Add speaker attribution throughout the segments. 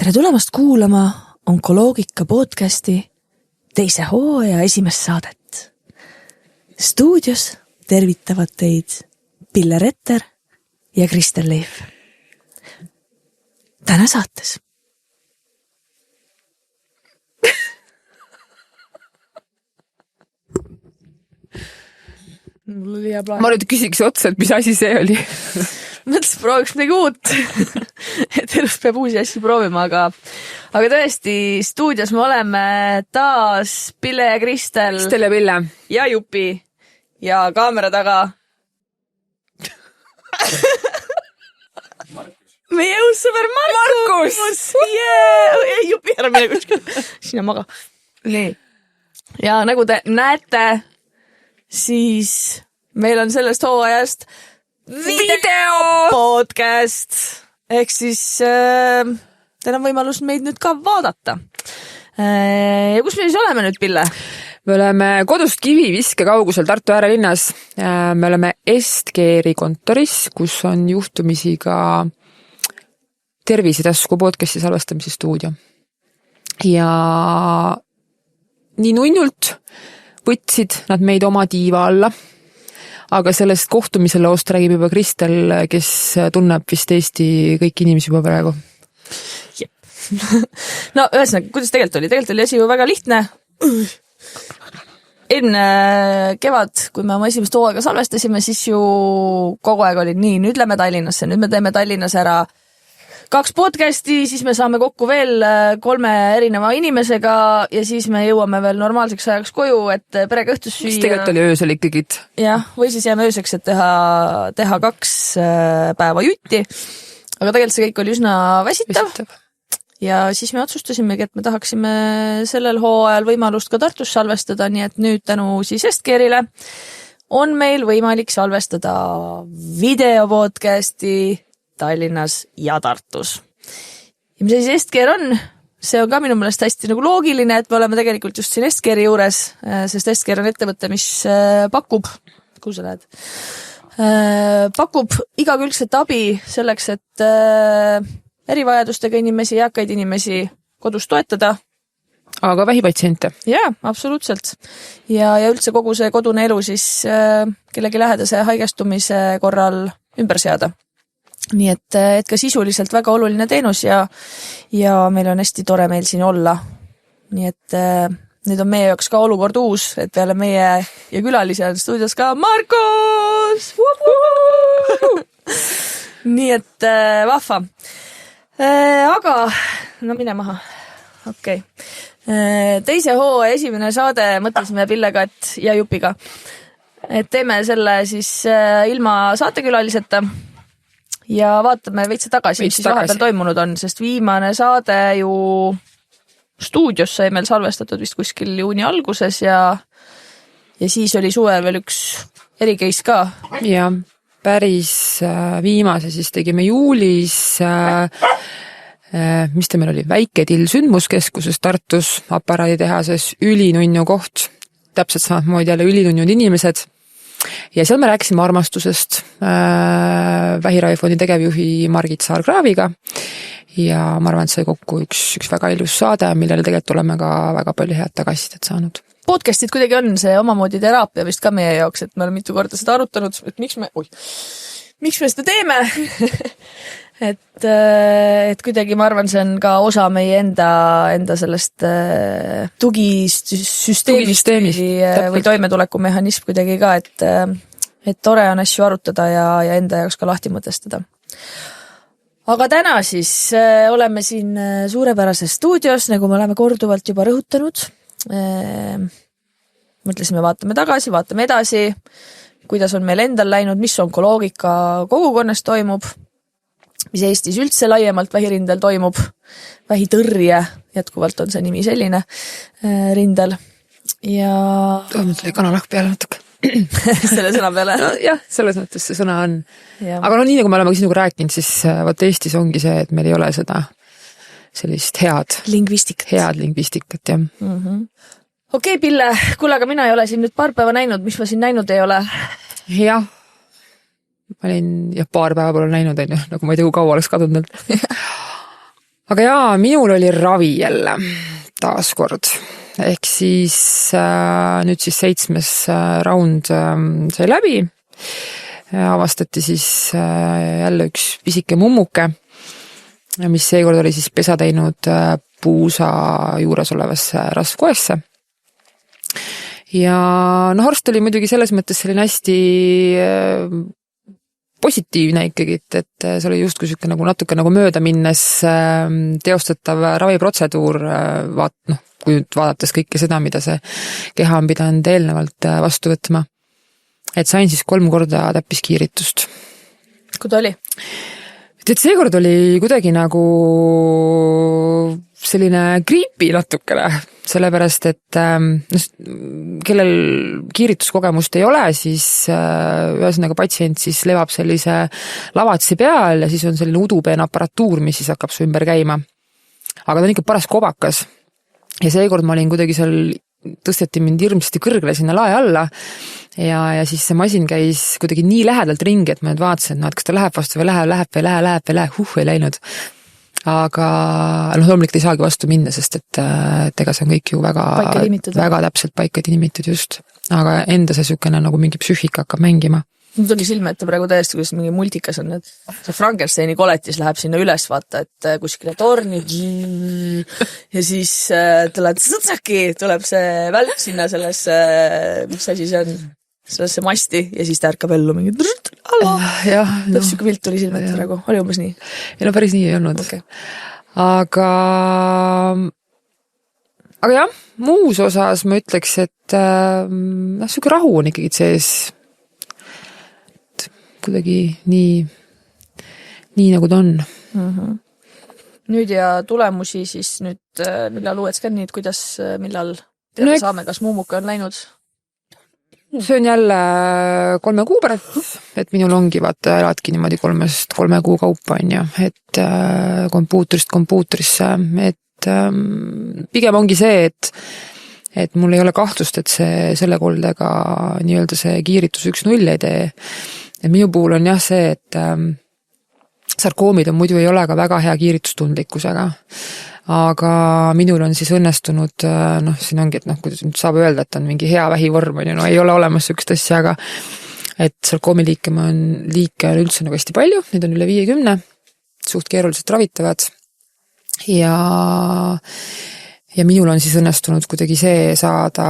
Speaker 1: Tere tulemast kuulama Onkoloogika podcasti teise hooaja esimest saadet. Stuudios tervitavad teid Pille Retter ja Kristel Leif. Täna saates.
Speaker 2: Ma nüüd küsiks otsa, et mis asi see oli.
Speaker 1: Mõtlesin, prooviks midagi uut. Et elus peab uusi asju proovima, aga tõesti, stuudios me oleme taas Pille ja Kristel.
Speaker 2: Kristel ja Pille.
Speaker 1: Ja Jupi. Ja kaamera taga. Meie uus sõber Markus! Yeah! Jupi, ära mine kuskil. Sina maga. Nii. Ja nagu te näete, siis meil on sellest hooajast video podcast. Ehk siis teil on võimalus meid nüüd ka vaadata. Ja kus me siis oleme nüüd, Pille?
Speaker 2: Me oleme kodust kiviviske kaugusel Tartu äärelinnas. Me oleme Estkeeri kontoris, kus on juhtumisi ka Tervisetasku podcasti salvestamise stuudio. Ja nii nunnult võtsid nad meid oma tiiva alla, aga sellest kohtumise loost räägib juba Kristel, kes tunneb vist Eesti kõiki inimesi juba praegu.
Speaker 1: No ühesõnaga, kuidas tegelikult oli? Tegelikult oli asi ju väga lihtne. Enne kevad, kui me oma esimest hooaega salvestasime, siis ju kogu aeg oli nii, nüüd lähme Tallinnasse, nüüd me teeme Tallinnas ära 2 podcasti, siis me saame kokku veel 3 erineva inimesega ja siis me jõuame veel normaalseks ajaks koju, et perega õhtus süüa.
Speaker 2: Mis tegelikult oli öösel ikkagi?
Speaker 1: Jah, või siis jääme ööseks, et teha 2 päeva jutti. Aga tegelikult see kõik oli üsna väsitav. Ja siis me otsustasimegi, et me tahaksime sellel hooajal võimalust ka Tartus salvestada, nii et nüüd tänu siis Estkeerile on meil võimalik salvestada videopodcasti Tallinnas ja Tartus. Ja mis siis Estkeer on? See on ka minu meelest hästi nagu loogiline, et me oleme tegelikult just siin Estkeeri juures, sest Estkeer on ettevõte, mis pakub, kuhu sa lähed? Pakub igakülgset abi selleks, et erivajadustega inimesi, eakaid inimesi kodus toetada.
Speaker 2: Aga vähipatsiente?
Speaker 1: Jaa, absoluutselt. Ja üldse kogu see kodune elu siis kellegi lähedase haigestumise korral ümber seada. Nii et ka sisuliselt väga oluline teenus ja meil on hästi tore meil siin olla. Nii et nüüd on meie jaoks ka olukord uus, et peale meie ja külalise on stuudios ka Markus! Nii et vahva. Aga, no mine maha. Okei. Teise hooaja esimene saade mõtlesime Pillega ja Jupiga, et teeme selle siis ilma saatekülaliseta. Ja vaatame veitse tagasi, mis siis vahepeal toimunud on, sest viimane saade ju stuudios sai meil salvestatud vist kuskil juuni alguses ja siis oli suvel veel üks erikeis ka.
Speaker 2: Ja päris viimase siis tegime juulis, mis ta meil oli, Väike-Till sündmuskeskuses Tartus, aparaaditehases, ülinunnu koht, täpselt samamoodi jälle ülinunnud inimesed. Ja seal me rääkisime armastusest Vähiravifondi tegevjuhi Margit Saar-Kraaviga ja ma arvan, et see kokku üks väga ilus saade, millele tegelikult oleme ka väga palju head tagasisidet saanud.
Speaker 1: Podcastid kuidagi on see omamoodi teraapia vist ka meie jaoks, et me oleme mitu korda seda arutanud, et miks me seda teeme? et kuidagi ma arvan, see on ka osa meie enda sellest tugisüsteemist või toimetulekumehhanism kuidagi ka, et tore on asju arutada ja enda jaoks ka lahti mõtestada. Aga täna siis oleme siin suurepärases stuudios, nagu me oleme korduvalt juba rõhutanud. Mõtlesime, vaatame tagasi, vaatame edasi, kuidas on meil endal läinud, mis onkoloogika kogukonnas toimub, mis Eestis üldse laiemalt vähirindel toimub, vähitõrje, jätkuvalt on see nimi selline rindel. Ja
Speaker 2: toimub tuli kanalahk peale natuke.
Speaker 1: Selle sõna peale?
Speaker 2: No, jah, selles mõttes see sõna on. Ja. Aga no nii nagu me oleme sinuga rääkinud, siis vaat Eestis ongi see, et meil ei ole seda sellist head lingvistikat, jah.
Speaker 1: Okei, Pille, kuule, aga mina ei ole siin nüüd paar päeva näinud, mis ma siin näinud ei ole?
Speaker 2: Jah. Ma olin, paar päeva pole näinud, nagu ma ei tea, kui kaua oleks kadunud. aga jaa, minul oli ravi jälle taaskord. Ehk siis nüüd siis 7. raund sai läbi. Avastati siis jälle üks pisike mummuke, mis seekord oli siis pesa teinud puusa juures olevasse rasvkoesse. Ja arst oli muidugi selles mõttes selline hästi positiivne ikkagi, et see oli justkui siuke nagu natuke nagu mööda minnes teostatav raviprotseduur, kui nüüd vaadates kõike seda, mida see keha on pidanud eelnevalt vastu võtma. Et sain siis 3 korda täppiskiiritust.
Speaker 1: Kui ta oli?
Speaker 2: Et seekord oli kuidagi nagu selline creepy natukene, sellepärast, et kellel kiirituskogemust ei ole, siis ühesõnaga patsient siis levab sellise lavatsi peal ja siis on selline udupeen aparatuur, mis siis hakkab su ümber käima. Aga ta on ikka paras kobakas. Ja seekord ma olin kuidagi seal, tõsteti mind hirmsasti kõrgele sinna lae alla ja siis see masin käis kuidagi nii lähedalt ringi, et ma nüüd vaatasin, et kas ta läheb vastu või läheb, ei läinud. Aga loomulikult ei saagi vastu minna, sest et ega see on kõik ju väga täpselt paika nimitud just. Aga enda see sükene nagu mingi psüühika hakkab mängima.
Speaker 1: Mul tuli silme ette praegu täiesti, kuidas mingi multikas on, et see Frankensteini koletis läheb sinna üles, vaata, et kuskile torni ja siis tuleb see välk sinna sellesse, mis asi see on, sellesse masti ja siis ta ärkab ellu mingi siuke pilt tuli silme ette praegu, oli umbes nii?
Speaker 2: Ei no päris nii ei olnud. Okay. Aga jah, muus osas ma ütleks, et siuke rahu on ikkagi sees kuidagi nii nagu ta on. Nüüd ja tulemusi siis nüüd, millal uued skännid, kuidas, millal teada saame, kas mummuke on läinud? See on jälle 3 kuu pärast, et minul ongi vaata eladki niimoodi 3 kuu kaupa on ju, et kompuutrisse, et pigem ongi see, et mul ei ole kahtlust, et selle koldega nii-öelda see kiiritus 1-0 ei tee. Ja minu puhul on jah see, et sarkoomid on muidu ei ole ka väga hea kiiritustundlikkusega. Aga minul on siis õnnestunud, siin ongi, et kuidas nüüd saab öelda, et on mingi hea vähivorm, ei ole olemas sükst asja, aga et sarkoomiliike on üldse nagu hästi palju, neid on üle 50, suht keeruliselt ravitavad ja minul on siis õnnestunud kuidagi see saada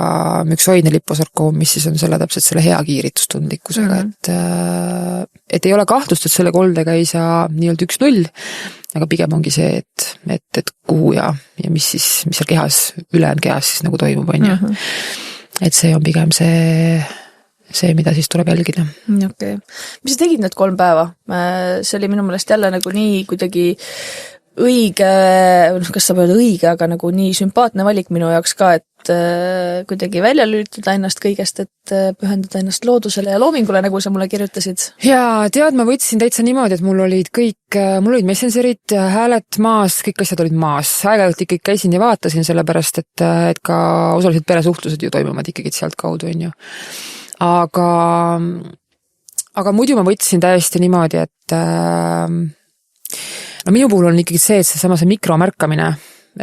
Speaker 2: müksoidne liposarkoom, mis siis on täpselt selle hea kiiritustundlikkusega, et ei ole kahtlust, et selle koldega ei saa nii-öelda 1-0, aga pigem ongi see, et kuhu ja mis seal kehas, ülejäänud kehas siis nagu toimub, on ju. Et see on pigem see, mida siis tuleb jälgida.
Speaker 1: Okay. Mis sa tegid need 3 päeva? See oli minu meelest jälle nagu nii kuidagi õige, kas saab öelda õige, aga nagu nii sümpaatne valik minu jaoks ka, et kuidagi välja lülitada ennast kõigest, et pühendada ennast loodusele ja loomingule, nagu sa mulle kirjutasid.
Speaker 2: Ja tead, ma võtsin täitsa niimoodi, et mul olid messengerid, hääled maas, kõik asjad olid maas. Aeg-ajalt ikkagi käisin ja vaatasin sellepärast, et ka osaliselt peresuhtlused ju toimuvad ikkagi sealt kaudu, on ju. Aga muidu ma võtsin täiesti niimoodi, et minu puhul on ikkagi see, et see mikromärkamine,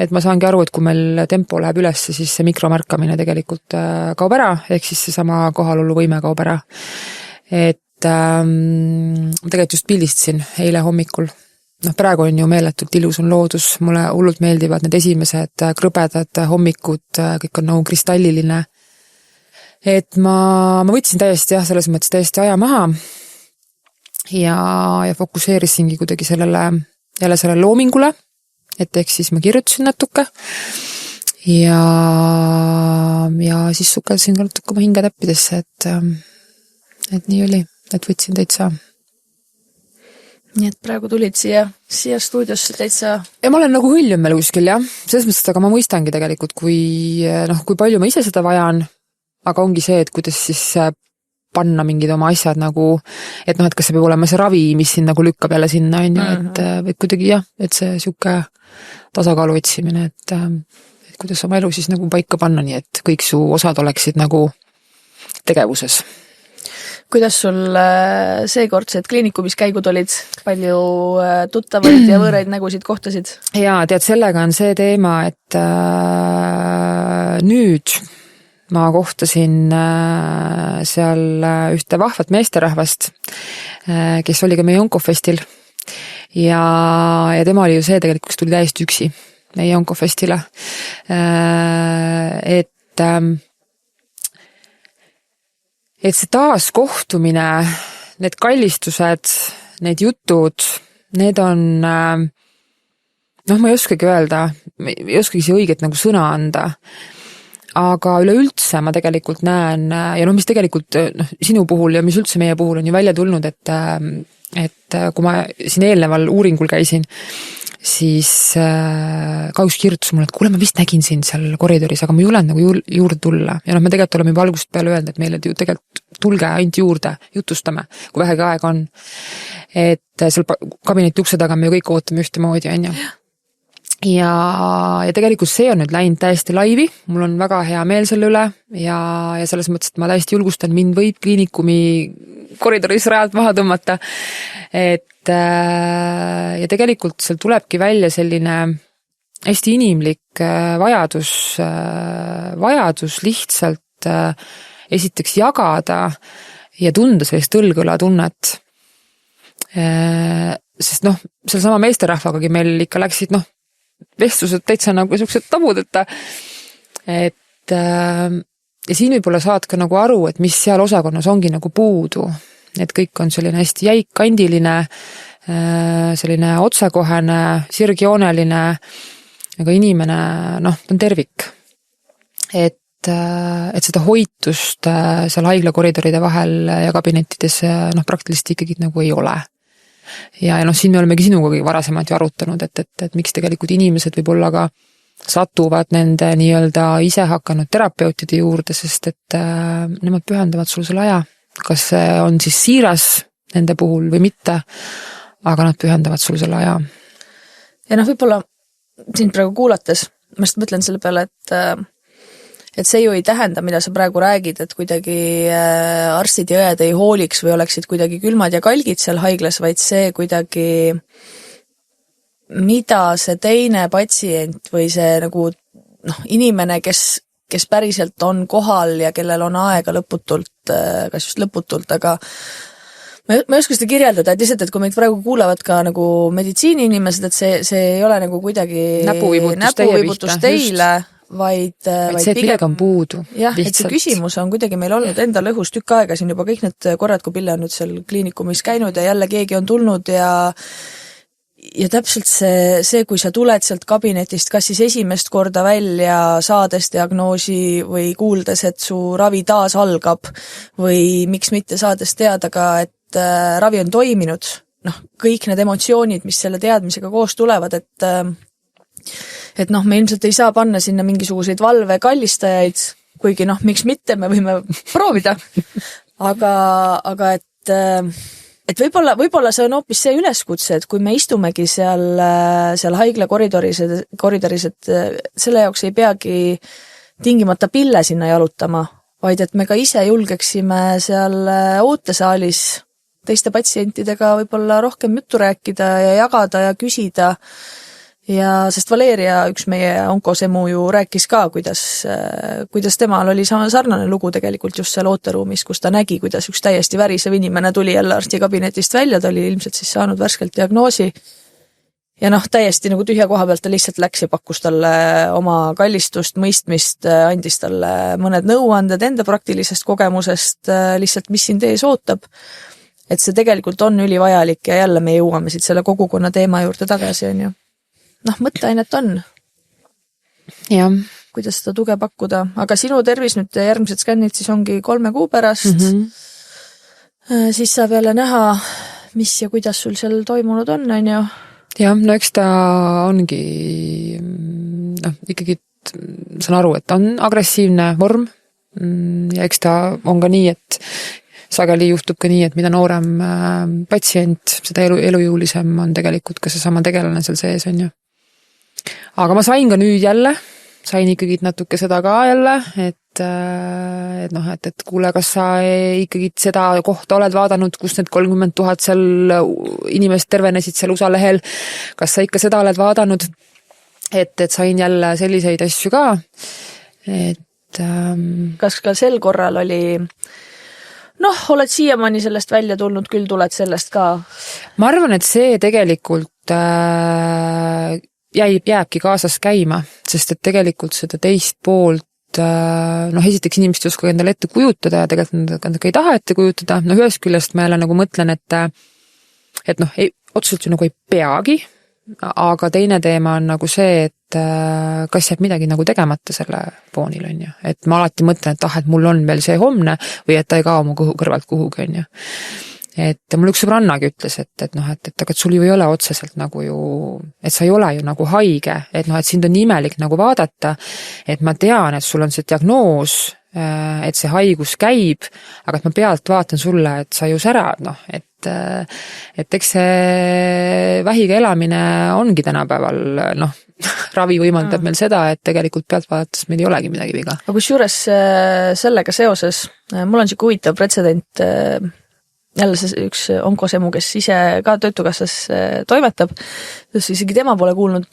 Speaker 2: et ma saangi aru, et kui meil tempo läheb üles, siis see mikromärkamine tegelikult kaob ära, ehk siis see sama kohalolu võime kaob ära. Et ma tegelikult just pildistasin eile hommikul. Praegu on ju meeletult ilus on loodus, mulle hullult meeldivad need esimesed krõbedad hommikud, kõik on nagu kristalliline. Et ma võtsin täiesti selles mõttes täiesti aja maha ja fokuseerisingi kuidagi selle loomingule, et ehk siis ma kirjutasin natuke ja siis sukeldasin ka natuke oma hinge täppidesse, et nii oli, et võtsin täitsa.
Speaker 1: Nii et praegu tulid siia stuudiosse täitsa.
Speaker 2: Ja ma olen nagu hõljum meil kuskil, jah. Selles mõttes, aga ma mõistangi tegelikult, kui palju ma ise seda vajan, aga ongi see, et kuidas siis panna mingid oma asjad nagu, et kas see peab olema see ravi, mis siin nagu lükkab jälle sinna, on ju, et kuidagi jah, et see siuke tasakaalu otsimine, et kuidas oma elu siis nagu paika panna, nii et kõik su osad oleksid nagu tegevuses.
Speaker 1: kuidas sul seekordsed kliinikumis käigud olid? Palju tuttavaid ja võõraid nägusid kohtasid?
Speaker 2: Jaa, tead, sellega on see teema, et nüüd ma kohtasin seal ühte vahvat meesterahvast, kes oli ka meie Onkofestil ja tema oli ju see tegelikult, kes tuli täiesti üksi meie Onkofestile. Et see taaskohtumine, need kallistused, need jutud, need on, ma ei oskagi öelda, ei oskagi see õiget nagu sõna anda, aga üleüldse ma tegelikult näen, ja mis tegelikult sinu puhul ja mis üldse meie puhul on ju välja tulnud, et kui ma siin eelneval uuringul käisin, siis kahjuks kirjutas mulle, et kuule, ma vist nägin sind seal koridoris, aga ma ei julenud nagu juurde tulla. Ja me tegelikult oleme juba algusest peale öelnud, et meile ju tegelikult tulge ainult juurde, jutustame, kui vähegi aeg on. Et seal kabineti ukse taga me ju kõik ootame ühtemoodi, on ju. Ja tegelikult see on nüüd läinud täiesti laivi, mul on väga hea meel selle üle ja selles mõttes, et ma täiesti julgustan, mind võib kliinikumi koridoris rajalt maha tõmmata, ja tegelikult seal tulebki välja selline hästi inimlik vajadus lihtsalt esiteks jagada ja tunda sellist õlgõla tunnet. Sest seal sama meesterahvagagi meil ikka läksid vestlused täitsa nagu sellised tabudeta, ja siin võib-olla saad ka nagu aru, et mis seal osakonnas ongi nagu puudu, et kõik on selline hästi jäikkandiline, selline otsekohene, sirgjooneline, aga inimene, ta on tervik. Et seda hoitust seal haigla koridoride vahel ja kabinettides praktiliselt ikkagi nagu ei ole. Ja siin me olemegi sinugagi varasemalt ju arutanud, et miks tegelikult inimesed võib-olla ka satuvad nende nii-öelda ise hakanud terapeutide juurde, sest et nemad pühendavad sul selle aja. Kas see on siis siiras nende puhul või mitte, aga nad pühendavad sul selle aja.
Speaker 1: Ja võib-olla sind praegu kuulates, ma just mõtlen selle peale, et see ju ei tähenda, mida sa praegu räägid, et kuidagi arstid ja õed ei hooliks või oleksid kuidagi külmad ja kalgid seal haiglas, vaid see kuidagi, mida see teine patsient või see nagu inimene, kes päriselt on kohal ja kellel on aega lõputult, kas just lõputult, aga ma ei oska seda kirjeldada, et lihtsalt, et kui meid praegu kuulavad ka nagu meditsiini inimesed, et see ei ole nagu kuidagi näpuvibutus teile, vaid
Speaker 2: see, et millega on puudu.
Speaker 1: Jah, lihtsalt. Et see küsimus on kuidagi meil olnud endal õhus tükk aega siin juba kõik need korrad, kui Pille on nüüd seal kliinikumis käinud ja jälle keegi on tulnud ja täpselt see, kui sa tuled sealt kabinetist, kas siis esimest korda välja saades diagnoosi või kuuldes, et su ravi taas algab või miks mitte saades teada ka, et ravi on toiminud, kõik need emotsioonid, mis selle teadmisega koos tulevad, et me ilmselt ei saa panna sinna mingisuguseid valvekallistajaid, kuigi miks mitte, me võime proovida, aga et võib-olla see on hoopis see üleskutse, et kui me istumegi seal haigla koridoris, et selle jaoks ei peagi tingimata Pille sinna jalutama, vaid et me ka ise julgeksime seal ootesaalis teiste patsientidega võib-olla rohkem juttu rääkida ja jagada ja küsida. Ja sest Valeria, üks meie onkosemu ju rääkis ka, kuidas temal oli sarnane lugu tegelikult just seal ooteruumis, kus ta nägi, kuidas üks täiesti värisev inimene tuli jälle arsti kabinetist välja, ta oli ilmselt siis saanud värskelt diagnoosi ja täiesti nagu tühja koha pealt ta lihtsalt läks ja pakkus talle oma kallistust, mõistmist, andis talle mõned nõuanded enda praktilisest kogemusest, lihtsalt mis sind ees ootab. Et see tegelikult on ülivajalik ja jälle me jõuame siit selle kogukonna teema juurde tagasi, on ju. Mõtteainet on.
Speaker 2: Ja.
Speaker 1: Kuidas seda tuge pakkuda. Aga sinu tervis nüüd järgmised skännid siis ongi 3 kuu pärast. Siis saab jälle näha, mis ja kuidas sul seal toimunud on ju?
Speaker 2: Jah, eks ta ongi, ikkagi saan aru, et on agressiivne vorm ja eks ta on ka nii, et sageli juhtub ka nii, et mida noorem patsient, seda elujõulisem on tegelikult ka see sama tegelane seal sees, on ju. Aga ma sain ka nüüd jälle, sain ikkagi natuke seda ka jälle, et et kuule, kas sa ikkagi seda kohta oled vaadanud, kus need 30 000 seal inimest tervenesid seal USA lehel, kas sa ikka seda oled vaadanud, et sain jälle selliseid asju ka,
Speaker 1: kas ka sel korral oli oled siiamaani sellest välja tulnud, küll tuled sellest ka?
Speaker 2: Ma arvan, et see tegelikult jääbki kaasas käima, sest et tegelikult seda teist poolt esiteks inimesed ei oska endale ette kujutada ja tegelikult nad ei taha ette kujutada. Ühest küljest ma jälle nagu mõtlen, et otseselt ju nagu ei peagi, aga teine teema on nagu see, et kas jääb midagi nagu tegemata selle foonil, on ju. Et ma alati mõtlen, et mul on veel see homne või et ta ei kao mu kõrvalt kuhugi, on ju. Et mul üks sõbrannagi ütles, et sul ju ei ole otseselt nagu ju, et sa ei ole ju nagu haige, et sind on imelik nagu vaadata, et ma tean, et sul on see diagnoos, et see haigus käib, aga et ma pealt vaatan sulle, et sa ju särad, et eks see vähiga elamine ongi tänapäeval, ravi võimaldab meil seda, et tegelikult pealt vaadates meil ei olegi midagi viga.
Speaker 1: Aga kusjuures sellega seoses, mul on siuke huvitav pretsedent, jälle see üks onkosemu, kes ise ka Töötukassas toimetab, isegi tema pole kuulnud,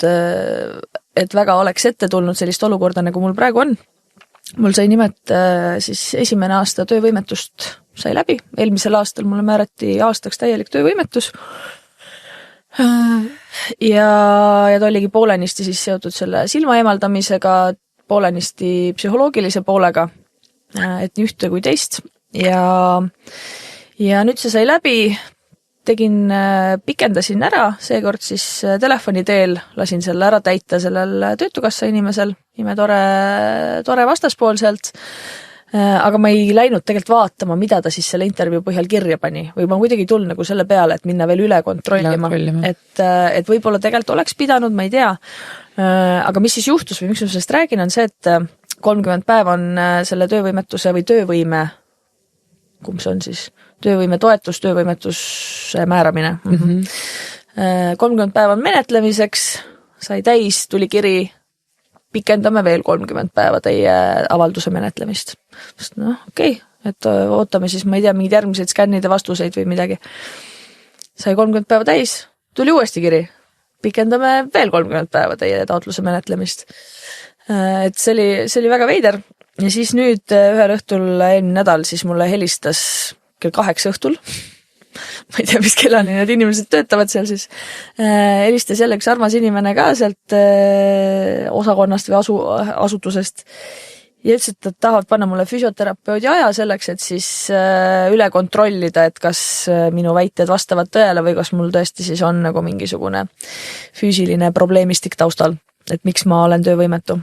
Speaker 1: et väga oleks ette tulnud sellist olukorda, nagu mul praegu on. Mul sai nimelt siis esimene aasta töövõimetust sai läbi. Eelmisel aastal mulle määrati aastaks täielik töövõimetus. Ja ta oligi poolenisti siis seotud selle silma eemaldamisega, poolenisti psühholoogilise poolega, et nii ühte kui teist. Ja nüüd see sai läbi, pikendasin ära, seekord siis telefoni teel lasin selle ära täita sellel Töötukassa inimesel, tore vastaspool sealt, aga ma ei läinud tegelikult vaatama, mida ta siis selle intervjuu põhjal kirja pani, või ma kuidagi ei tulnud nagu selle peale, et minna veel üle kontrollima. Et võib-olla tegelikult oleks pidanud, ma ei tea, aga mis siis juhtus või miks ma sellest räägin, on see, et 30 päeva on selle töövõimetuse või töövõime, kumb see on siis? Töövõime toetus, töövõimetuse määramine. 30 päeva menetlemiseks, sai täis, tuli kiri, pikendame veel 30 päeva teie avalduse menetlemist. Okei, et ootame siis, ma ei tea, mingid järgmised skännide vastuseid või midagi. Sai 30 päeva täis, tuli uuesti kiri, pikendame veel 30 päeva teie taotluse menetlemist. Et see oli väga veider. Ja siis nüüd ühel õhtul eelmine nädal siis mulle helistas kell 8 õhtul. Ma ei tea, mis kellani need inimesed töötavad seal siis. Helistas jälle üks armas inimene ka sealt osakonnast või asutusest. Ja ütles, et tahavad panna mulle füsioterapeudi aja selleks, et siis üle kontrollida, et kas minu väited vastavad tõele või kas mul tõesti siis on nagu mingisugune füüsiline probleemistik taustal, et miks ma olen töövõimetu.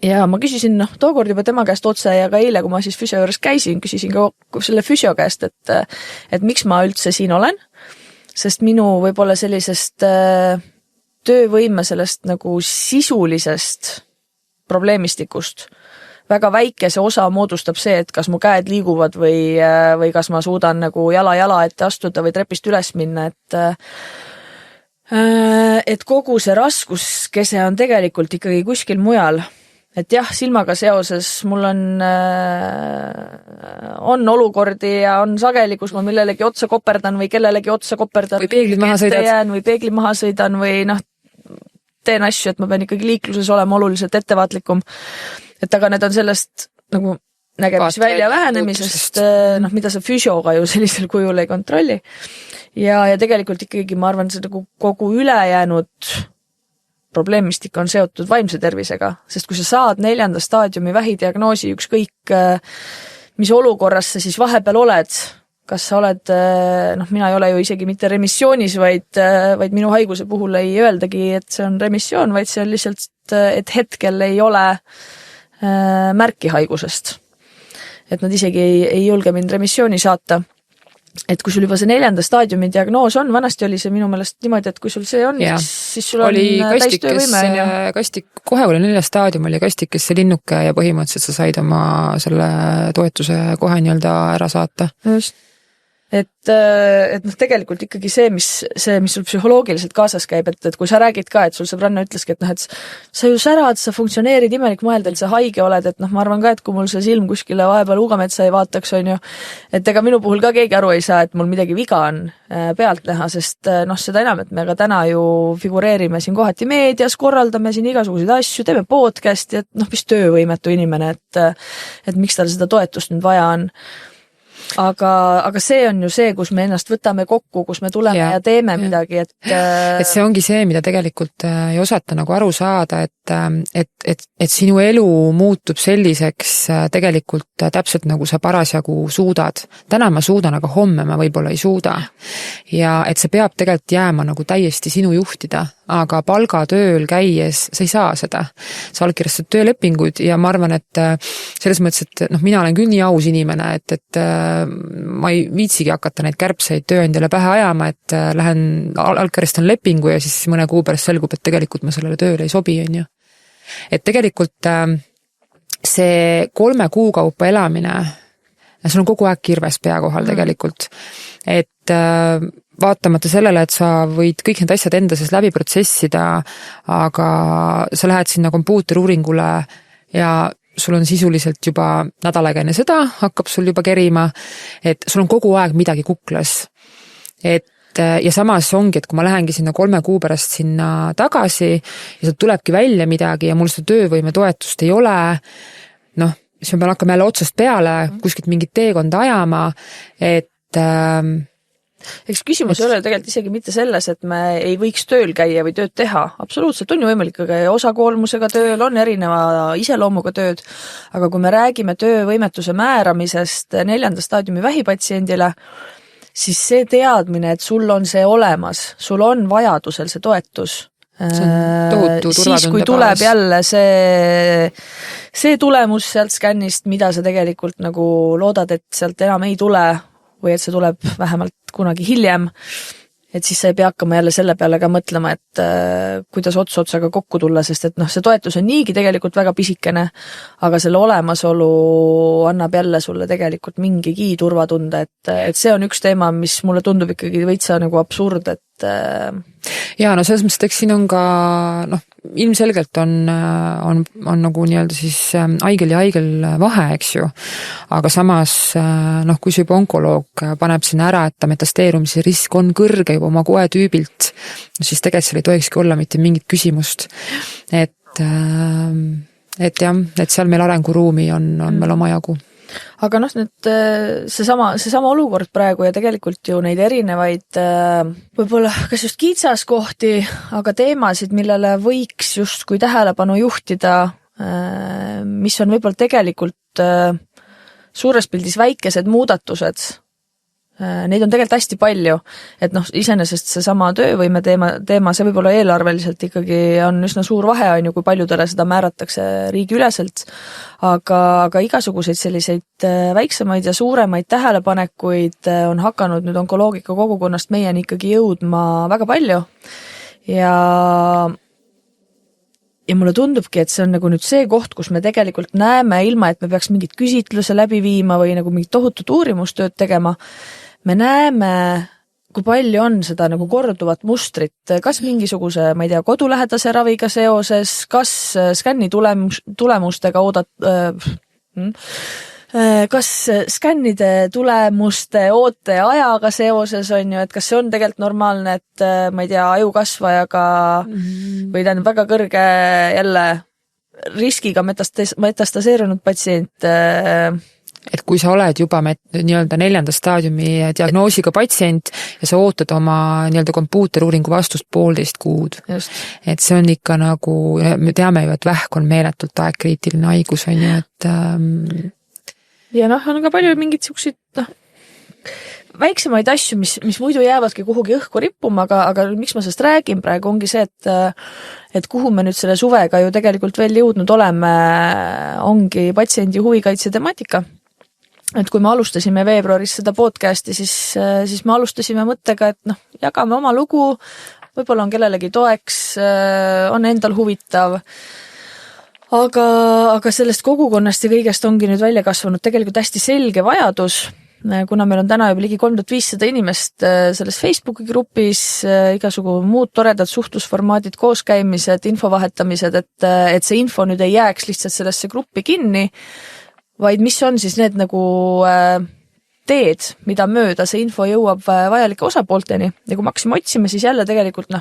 Speaker 1: Ja ma küsisin tookord juba tema käest otse ja ka eile, kui ma siis füsio juures käisin, küsisin ka selle füsio käest, et miks ma üldse siin olen, sest minu võib-olla sellisest töövõime sellest nagu sisulisest probleemistikust väga väikese osa moodustab see, et kas mu käed liiguvad või kas ma suudan nagu jala ette astuda või trepist üles minna, et kogu see raskuskese on tegelikult ikkagi kuskil mujal. Et jah, silmaga seoses mul on olukordi ja on sageli, kus ma millelegi otsa koperdan või kellelegi otsa koperdan.
Speaker 2: Või peeglid maha sõidan.
Speaker 1: Või peegli maha sõidan või teen asju, et ma pean ikkagi liikluses olema oluliselt ettevaatlikum. Et aga need on sellest nagu nägemisvälja vähenemisest, mida sa füsioga ju sellisel kujul ei kontrolli. Ja tegelikult ikkagi ma arvan, see nagu kogu ülejäänud probleemistik on seotud vaimse tervisega, sest kui sa saad 4. staadiumi vähidiagnoosi ükskõik, mis olukorras sa siis vahepeal oled, kas sa oled, mina ei ole ju isegi mitte remissioonis, vaid minu haiguse puhul ei öeldagi, et see on remissioon, vaid see on lihtsalt, et hetkel ei ole märki haigusest. Et nad isegi ei julge mind remissiooni saata. Et kui sul juba see 4. staadiumi diagnoos on, vanasti oli see minu meelest niimoodi, et kui sul see on, siis sul on täistöövõime.
Speaker 2: Kohe oli 4. staadium, oli kastikesse linnuke ja põhimõtteliselt sa said oma selle toetuse kohe nii-öelda ära saata.
Speaker 1: Just. et noh, tegelikult ikkagi mis sul psühholoogiliselt kaasas käib, et kui sa räägid ka, et sul sõbranna ütleski, et noh, et sa ju särad, sa funktsioneerid, imelik mõelda, et sa haige oled, et noh, ma arvan ka, et kui mul see silm kuskile vahepeal Uugametsa ei vaataks, on ju, et ega minu puhul ka keegi aru ei saa, et mul midagi viga on pealt näha, sest noh, seda enam, et me ka täna ju figureerime siin kohati meedias, korraldame siin igasuguseid asju, teeme podcasti, et noh, mis töövõimetu inimene, et miks tal seda toetust nüüd vaja on. Aga see on ju see, kus me ennast võtame kokku, kus me tuleme ja teeme midagi,
Speaker 2: et see ongi see, mida tegelikult ei osata nagu aru saada, et sinu elu muutub selliseks tegelikult täpselt nagu sa parasjagu suudad. Täna ma suudan, aga homme ma võib-olla ei suuda. Ja et see peab tegelikult jääma nagu täiesti sinu juhtida, aga palgatööl käies sa ei saa seda. Sa allkirjastad töölepingud ja ma arvan, et selles mõttes, et noh, mina olen küll nii aus inimene, et ma ei viitsigi hakata neid kärbseid tööandjale pähe ajama, et lähen allkirjastan lepingu ja siis mõne kuu pärast selgub, et tegelikult ma sellele tööle ei sobi, on ju. Et tegelikult see 3 kuu kaupa elamine, sul on kogu aeg kirves pea kohal tegelikult, et vaatamata sellele, et sa võid kõik need asjad enda sees läbi protsessida, aga sa lähed sinna kompuuteruuringule ja sul on sisuliselt juba nädal aega enne seda, hakkab sul juba kerima, et sul on kogu aeg midagi kuklas. Ja samas ongi, et kui ma lähengi sinna 3 kuu pärast sinna tagasi ja sealt tulebki välja midagi ja mul seda töövõime toetust ei ole, noh, siis ma pean hakkama jälle otsast peale kuskilt mingit teekonda ajama, et
Speaker 1: eks küsimus ei ole tegelikult isegi mitte selles, et me ei võiks tööl käia või tööd teha. Absoluutselt on ju võimalik, aga osakoolmusega tööl on erineva iseloomuga tööd, aga kui me räägime töövõimetuse määramisest 4. staadiumi vähipatsiendile, siis see teadmine, et sul on see olemas, sul on vajadusel see toetus.
Speaker 2: See on tohutu turvatunde
Speaker 1: siis, kui tuleb jälle see tulemus sealt skännist, mida sa tegelikult nagu loodad, et sealt enam ei tule või et see tuleb vähemalt kunagi hiljem, et siis sa ei pea hakkama jälle selle peale ka mõtlema, et kuidas otsaga kokku tulla, sest et noh, see toetus on niigi tegelikult väga pisikene, aga selle olemasolu annab jälle sulle tegelikult mingigi turvatunde, et see on üks teema, mis mulle tundub ikkagi veitsa nagu absurd, et
Speaker 2: ja no selles mõttes, et eks siin on ka noh, ilmselgelt on nagu nii-öelda siis haigel ja haigel vahe, eks ju, aga samas noh, kui see juba onkoloog paneb sinna ära, et metasteerumise risk on kõrge juba oma koetüübilt, siis tegelikult seal ei tohikski olla mitte mingit küsimust, et jah, et seal meil arenguruumi on meil omajagu.
Speaker 1: Aga noh, nüüd seesama olukord praegu ja tegelikult ju neid erinevaid võib-olla kas just kitsaskohti, aga teemasid, millele võiks justkui tähelepanu juhtida, mis on võib-olla tegelikult suures pildis väikesed muudatused. Neid on tegelikult hästi palju, et noh, iseenesest seesama töövõime teema, see võib-olla eelarveliselt ikkagi on üsna suur vahe, on ju, kui paljudele seda määratakse riigiüleselt, aga igasuguseid selliseid väiksemaid ja suuremaid tähelepanekuid on hakanud nüüd onkoloogika kogukonnast meieni ikkagi jõudma väga palju ja mulle tundubki, et see on nagu nüüd see koht, kus me tegelikult näeme, ilma et me peaks mingit küsitluse läbi viima või nagu mingit tohutut uurimustööd tegema, me näeme, kui palju on seda nagu korduvat mustrit, kas mingisuguse, ma ei tea, kodulähedase raviga seoses, kas skänni tulemustega kas skännide tulemuste ooteajaga seoses on ju, et kas see on tegelikult normaalne, et ma ei tea, ajukasvajaga või tähendab väga kõrge jälle riskiga metastaseerunud patsient
Speaker 2: et kui sa oled juba nii-öelda 4. staadiumi diagnoosiga patsient ja sa ootad oma nii-öelda kompuuteruuringu vastust 1,5 kuud.
Speaker 1: Just.
Speaker 2: Et see on ikka nagu, me teame ju, et vähk on meeletult aegkriitiline haigus, on ju, et
Speaker 1: ja noh, on ka palju mingid siukseid väiksemaid asju, mis muidu jäävadki kuhugi õhku rippuma, aga miks ma sellest räägin praegu, ongi see, et kuhu me nüüd selle suvega ju tegelikult veel jõudnud oleme, ongi patsiendi huvikaitse temaatika. Et kui me alustasime veebruaris seda podcasti, siis me alustasime mõttega, et noh, jagame oma lugu, võib-olla on kellelegi toeks, on endal huvitav, aga sellest kogukonnast ja kõigest ongi nüüd välja kasvanud tegelikult hästi selge vajadus kuna meil on täna juba ligi 3500 inimest selles Facebooki grupis, igasugu muud toredad suhtlusformaadid, kooskäimised, info vahetamised, et see info nüüd ei jääks lihtsalt sellesse gruppi kinni, vaid mis on siis need nagu teed, mida mööda see info jõuab vajalike osapoolteni ja kui me hakkasime otsima, siis jälle tegelikult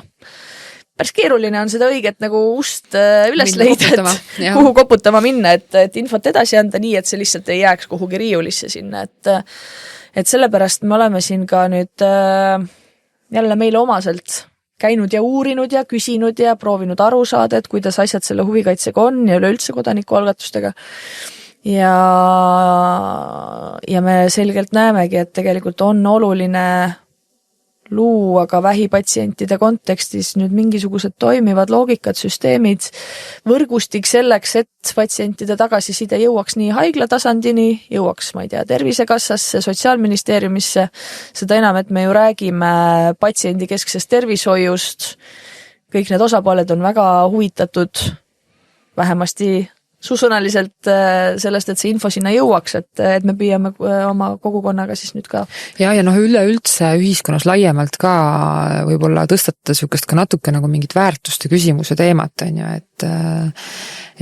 Speaker 1: päris keeruline on seda õiget nagu ust üles leida, et kuhu koputama minna, et infot edasi anda nii, et see lihtsalt ei jääks kuhugi riiulisse sinna, et sellepärast me oleme siin ka nüüd jälle meile omaselt käinud ja uurinud ja küsinud ja proovinud aru saada, et kuidas asjad selle huvikaitsega on ja üleüldse kodanikualgatustega. Ja me selgelt näemegi, et tegelikult on oluline luua ka vähipatsientide kontekstis nüüd mingisugused toimivad loogikad, süsteemid, võrgustik selleks, et patsientide tagasiside jõuaks nii haigla tasandini, jõuaks, ma ei tea, Tervisekassasse, Sotsiaalministeeriumisse, seda enam, et me ju räägime patsiendikesksest tervishoiust, kõik need osapooled on väga huvitatud vähemasti susõnaliselt sellest, et see info sinna jõuaks, et me püüame oma kogukonnaga siis nüüd ka.
Speaker 2: Ja üleüldse ühiskonnas laiemalt ka võib-olla tõstata sükest ka natuke nagu mingit väärtuste küsimuse teemat, on ju,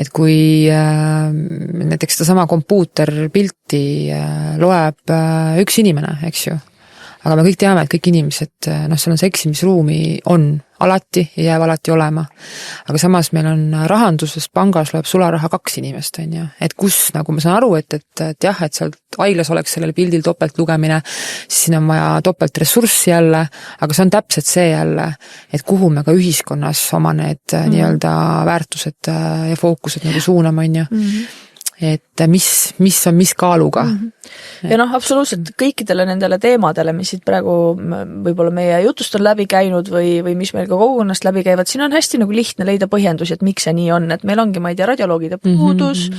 Speaker 2: et kui näiteks seda sama kompuuterpilti loeb üks inimene, eks ju, aga me kõik teame, et kõik inimesed, seal on see eksimisruumi on alati ja jääb alati olema. Aga samas meil on rahanduses, pangas loeb sularaha 2 inimest, on ju. Et kus, nagu ma saan aru, et jah, et seal haiglas oleks sellel pildil topelt lugemine, siis siin on vaja topelt ressurssi jälle, aga see on täpselt see jälle, et kuhu me ka ühiskonnas oma need nii-öelda väärtused ja fookused nagu suunama, on ju. Et mis on mis kaaluga.
Speaker 1: Ja absoluutselt kõikidele nendele teemadele, mis siit praegu võib-olla meie jutust on läbi käinud või mis meil ka kogukonnast läbi käivad, siin on hästi nagu lihtne leida põhjendusi, et miks see nii on, et meil ongi, ma ei tea, radioloogide puudus,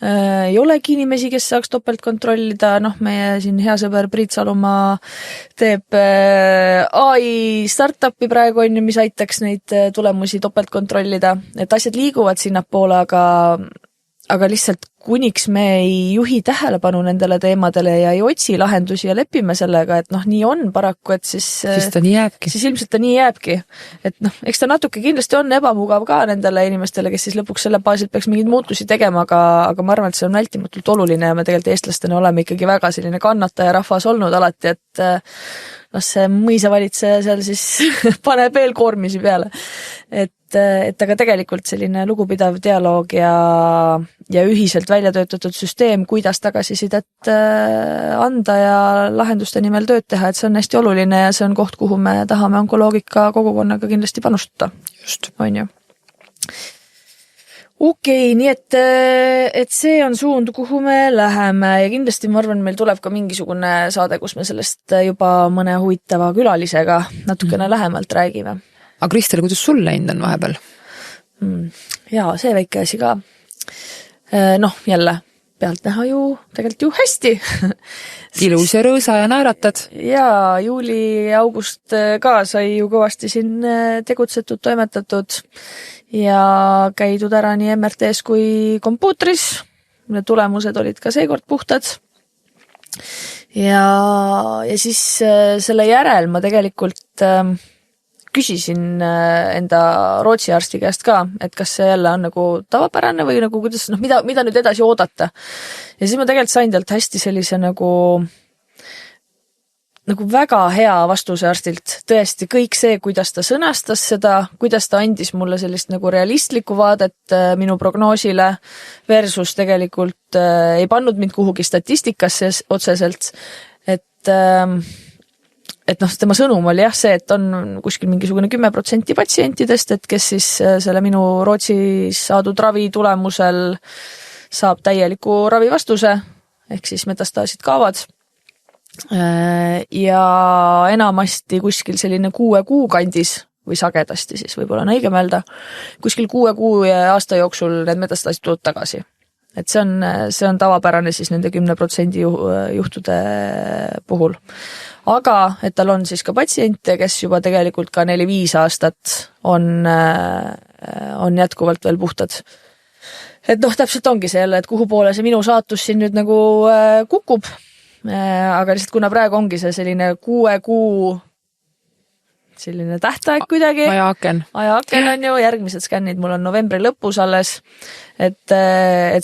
Speaker 1: ei olegi inimesi, kes saaks topelt kontrollida, meie siin hea sõber Priit Salumaa teeb AI startupi praegu on ju, mis aitaks neid tulemusi topelt kontrollida, et asjad liiguvad sinnapoole, aga lihtsalt kuniks me ei juhi tähelepanu nendele teemadele ja ei otsi lahendusi ja lepime sellega, et nii on paraku, et siis
Speaker 2: ta nii jääbki.
Speaker 1: Siis ilmselt ta nii jääbki. Et eks ta natuke kindlasti on ebamugav ka nendele inimestele, kes siis lõpuks selle baasilt peaks mingeid muutusi tegema, aga ma arvan, et see on vältimatult oluline ja me tegelikult eestlastena oleme ikkagi väga selline kannataja rahvas olnud alati, et see mõisavalitseja seal siis paneb veel koormisi peale. Et aga tegelikult selline lugupidav dialoog ja ühiselt välja töötatud süsteem, kuidas tagasisidet anda ja lahenduste nimel tööd teha, et see on hästi oluline ja see on koht, kuhu me tahame onkoloogika kogukonnaga kindlasti panustada.
Speaker 2: Just.
Speaker 1: On ju. Okei, nii et see on suund, kuhu me läheme ja kindlasti ma arvan, meil tuleb ka mingisugune saade, kus me sellest juba mõne huvitava külalisega natukene lähemalt räägime.
Speaker 2: Aga Kristel, kuidas sul läinud on vahepeal?
Speaker 1: Jaa, see väike asi ka. Jälle, pealt näha ju tegelikult ju hästi.
Speaker 2: Ilus ja rõõsa ja naeratad.
Speaker 1: Jaa, juuli ja august ka sai ju kõvasti siin tegutsetud, toimetatud ja käidud ära nii MRT-s kui kompuutris. Tulemused olid ka seekord puhtad. Ja siis selle järel ma tegelikult küsisin enda Rootsi arsti käest ka, et kas see jälle on nagu tavapärane või nagu kuidas, mida nüüd edasi oodata. Ja siis ma tegelikult sain talt hästi sellise nagu väga hea vastuse arstilt. Tõesti, kõik see, kuidas ta sõnastas seda, kuidas ta andis mulle sellist nagu realistlikku vaadet minu prognoosile versus tegelikult ei pannud mind kuhugi statistikasse otseselt, et tema sõnum oli see, et on kuskil mingisugune 10% patsientidest, et kes siis selle minu Rootsis saadud ravi tulemusel saab täieliku ravivastuse, ehk siis metastaasid kaovad. Ja enamasti kuskil selline 6 kuu kandis, või sagedasti siis võib-olla on õige mõelda, kuskil 6 kuu ja aasta jooksul need metastaasid tulevad tagasi. Et see on tavapärane siis nende 10% juhtude puhul. Aga et tal on siis ka patsiente, kes juba tegelikult ka 4-5 aastat on jätkuvalt veel puhtad. Et täpselt ongi see jälle, et kuhu poole see minu saatus siin nüüd nagu kukub. aga lihtsalt kuna praegu ongi see selline 6 kuu selline tähtaeg kuidagi. Ajaaken on ju, järgmised skännid mul on novembri lõpus alles, et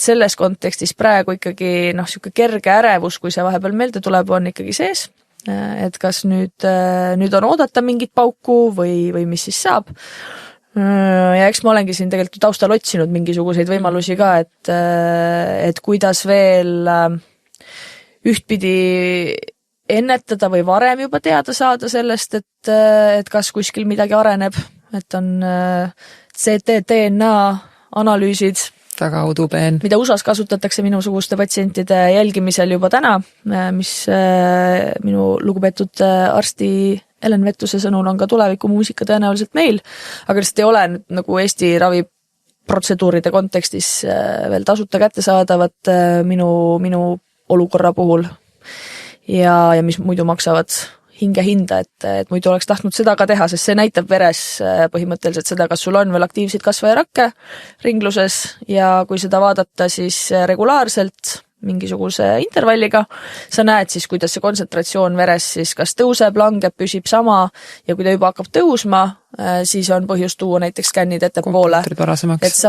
Speaker 1: selles kontekstis praegu ikkagi siuke kerge ärevus, kui see vahepeal meelde tuleb, on ikkagi sees, et kas nüüd on oodata mingit pauku või mis siis saab. Ja eks ma olengi siin tegelikult taustal otsinud mingisuguseid võimalusi ka, et kuidas veel ühtpidi ennetada või varem juba teada saada sellest, et kas kuskil midagi areneb, et on CT-DNA analüüsid,
Speaker 2: väga udupeen,
Speaker 1: mida USAs kasutatakse minusuguste patsientide jälgimisel juba täna, mis minu lugupeetud arsti Ellen Vettuse sõnul on ka tulevikumuusika tõenäoliselt meil, aga lihtsalt ei ole nagu Eesti raviprotseduuride kontekstis veel tasuta kättesaadavat minu olukorra puhul ja mis muidu maksavad hingehinda, et muidu oleks tahtnud seda ka teha, sest see näitab veres põhimõtteliselt seda, kas sul on veel aktiivseid kasvajarakke ringluses ja kui seda vaadata siis regulaarselt mingisuguse intervalliga, sa näed siis, kuidas see kontsentratsioon veres siis kas tõuseb, langeb, püsib sama ja kui ta juba hakkab tõusma, siis on põhjust tuua näiteks skännid ettepoole, et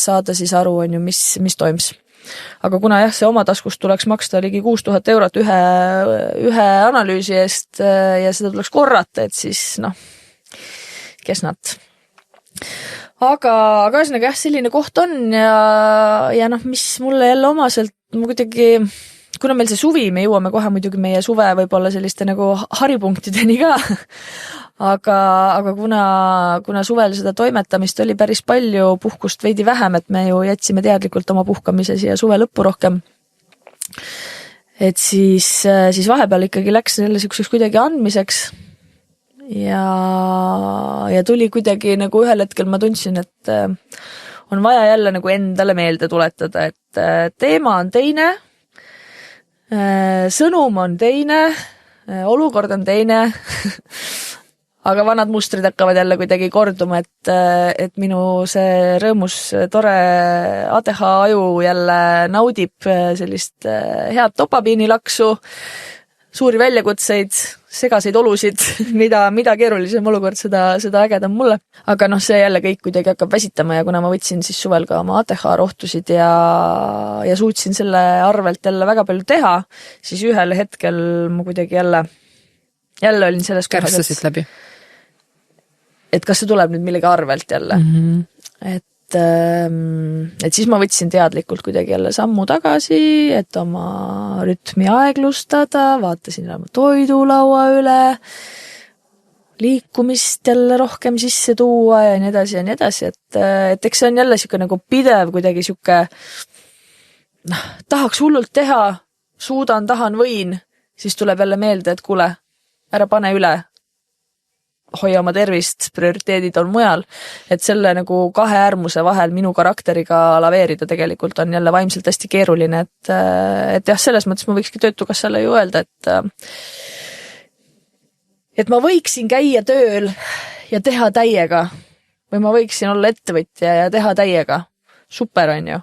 Speaker 1: saada siis aru, on ju, mis toims. Aga kuna jah, see oma taskust tuleks maksta ligi 6000 eurot ühe analüüsi eest ja seda tuleks korrata, et siis kes nad. Aga ühesõnaga jah, selline koht on ja mis mulle jälle omaselt, ma kuidagi, kuna meil see suvi, me jõuame kohe muidugi meie suve võib-olla selliste nagu haripunktideni ka, aga kuna suvel seda toimetamist oli päris palju, puhkust veidi vähem, et me ju jätsime teadlikult oma puhkamise siia suve lõppu rohkem, et siis vahepeal ikkagi läks jälle selliseks kuidagi andmiseks ja tuli kuidagi nagu ühel hetkel ma tundsin, et on vaja jälle nagu endale meelde tuletada, et teema on teine, sõnum on teine, olukord on teine, aga vanad mustrid hakkavad jälle kuidagi korduma, et minu see rõõmus tore ADH aju jälle naudib sellist head dopabiinilaksu, suuri väljakutseid, segaseid olusid, mida keerulisem olukord, seda ägedam mulle. Aga see jälle kõik kuidagi hakkab väsitama ja kuna ma võtsin siis suvel ka oma ADH rohtusid ja suutsin selle arvelt jälle väga palju teha, siis ühel hetkel ma kuidagi jälle olin selles kohas,
Speaker 2: kärsasid läbi.
Speaker 1: Et kas see tuleb nüüd millegi arvelt jälle. Et siis ma võtsin teadlikult kuidagi jälle sammu tagasi, et oma rütmi aeglustada, vaatasin oma toidulaua üle, liikumist jälle rohkem sisse tuua ja nii edasi, et eks see on jälle siuke nagu pidev kuidagi siuke tahaks hullult teha, suudan, tahan, võin, siis tuleb jälle meelde, et kuule, ära pane üle, hoia oma tervist, prioriteedid on mujal, et selle nagu kahe äärmuse vahel minu karakteriga laveerida tegelikult on jälle vaimselt hästi keeruline, et jah, selles mõttes ma võikski Töötukassale ju öelda, et ma võiksin käia tööl ja teha täiega või ma võiksin olla ettevõtja ja teha täiega. Super on ju,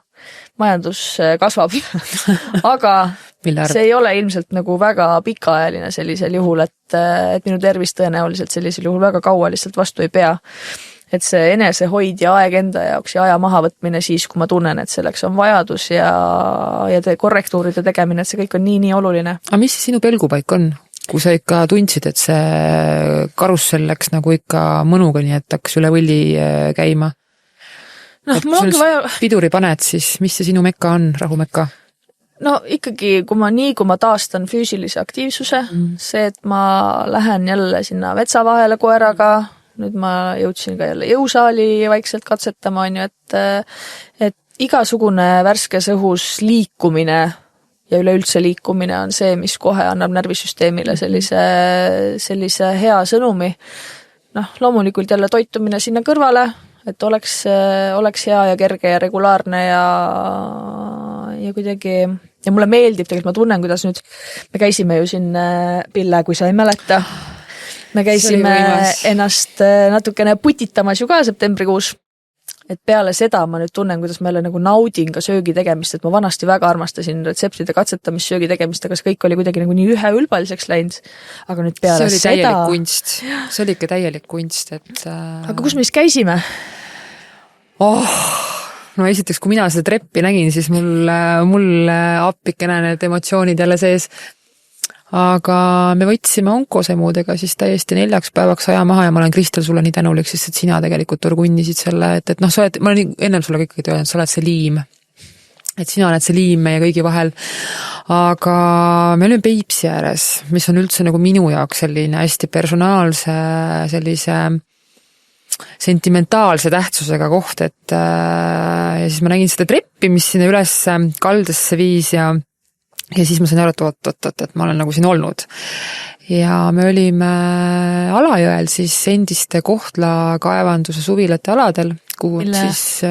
Speaker 1: majandus kasvab, aga see ei ole ilmselt nagu väga pikaajaline sellisel juhul, et minu tervis tõenäoliselt sellisel juhul väga kaua lihtsalt vastu ei pea. Et see enesehoid ja aeg enda jaoks ja aja mahavõtmine siis, kui ma tunnen, et selleks on vajadus ja korrektuuride tegemine, et see kõik on nii oluline.
Speaker 2: Aga mis sinu pelgupaik on? Kui sa ikka tundsid, et see karussell läks nagu ikka mõnuga, nii et hakkas üle võlli käima? Et kui sul piduri paned, siis mis see sinu mekka on, rahumekka?
Speaker 1: No ikkagi, kui ma taastan füüsilise aktiivsuse, see, et ma lähen jälle sinna vetsa vahele koeraga, nüüd ma jõudsin ka jälle jõusaali vaikselt katsetama, on ju, et igasugune värskes õhus liikumine ja üleüldse liikumine on see, mis kohe annab närvisüsteemile sellise hea sõnumi. Loomulikult jälle toitumine sinna kõrvale, et oleks hea ja kerge ja regulaarne ja kuidagi, ja mulle meeldib, tegelikult ma tunnen, kuidas nüüd, me käisime ju siin Pille, kui sa ei mäleta, me käisime ennast natukene putitamas ju ka septembrikuus, et peale seda ma nüüd tunnen, kuidas ma jälle nagu naudin ka söögi tegemist, et ma vanasti väga armastasin retseptide katsetamist, söögi tegemist, aga see kõik oli kuidagi nagu nii üheülbaliseks läinud. Aga nüüd peale
Speaker 2: see oli
Speaker 1: seda...
Speaker 2: täielik kunst. See oli ikka täielik kunst, et...
Speaker 1: Aga kus me siis käisime?
Speaker 2: No esiteks, kui mina seda treppi nägin, siis mul appikene need emotsioonid jälle sees. Aga me võtsime onkosemudega siis täiesti 4 päevaks aja maha ja ma olen Kristel sulle nii tänulik, sest et sina tegelikult torgunnisid selle, et noh, sa oled, ma olen ennem sulle kõik öelnud, sa oled see liim. Et sina oled see liim meie kõigi vahel. Aga me olime Peipsi ääres, mis on üldse nagu minu jaoks selline hästi personaalse, sellise sentimentaalse tähtsusega koht, et ja siis ma nägin seda treppi, mis sinna üles kaldesse viis ja siis ma sain aru, et ma olen nagu siin olnud. Ja me olime Alajõel siis endiste Kohtla kaevanduse suvilate aladel, kuhu siis...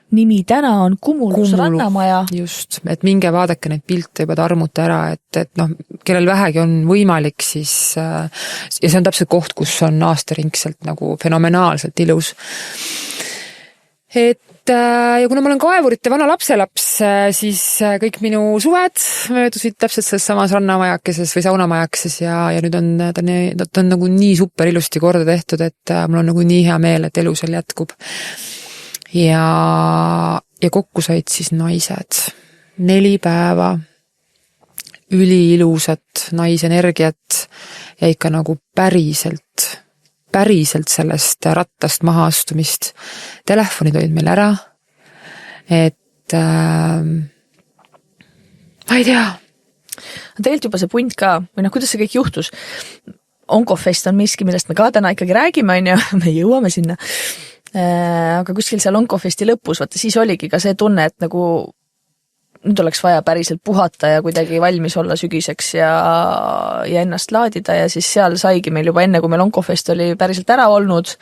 Speaker 1: Nimi täna on Kumulus Rannamaja.
Speaker 2: Just, et minge vaadake neid pilte juba tarmute ära, et noh, kellel vähegi on võimalik, siis ja see on täpselt koht, kus on aastaringselt nagu fenomenaalselt ilus. Ja kuna ma olen kaevurite vana lapselaps, siis kõik minu suved möödusid täpselt selles samas rannamajakeses või saunamajakeses ja nüüd ta on nagu nii super ilusti korda tehtud, et mul on nagu nii hea meel, et elu seal jätkub. Ja kokku said siis naised 4 päeva üliilusat naisenergiat ja ikka nagu päriselt sellest rattast maha astumist. Telefonid olid meil ära, et ma ei tea.
Speaker 1: Tegelikult juba see punt ka, või kuidas see kõik juhtus. Onkofest on miski, millest me ka täna ikkagi räägime, me jõuame sinna. Aga kuskil seal Onkofesti lõpus, vaata siis oligi ka see tunne, et nagu nüüd oleks vaja päriselt puhata ja kuidagi valmis olla sügiseks ja ennast laadida ja siis seal saigi meil juba enne, kui meil Onkofest oli päriselt ära olnud,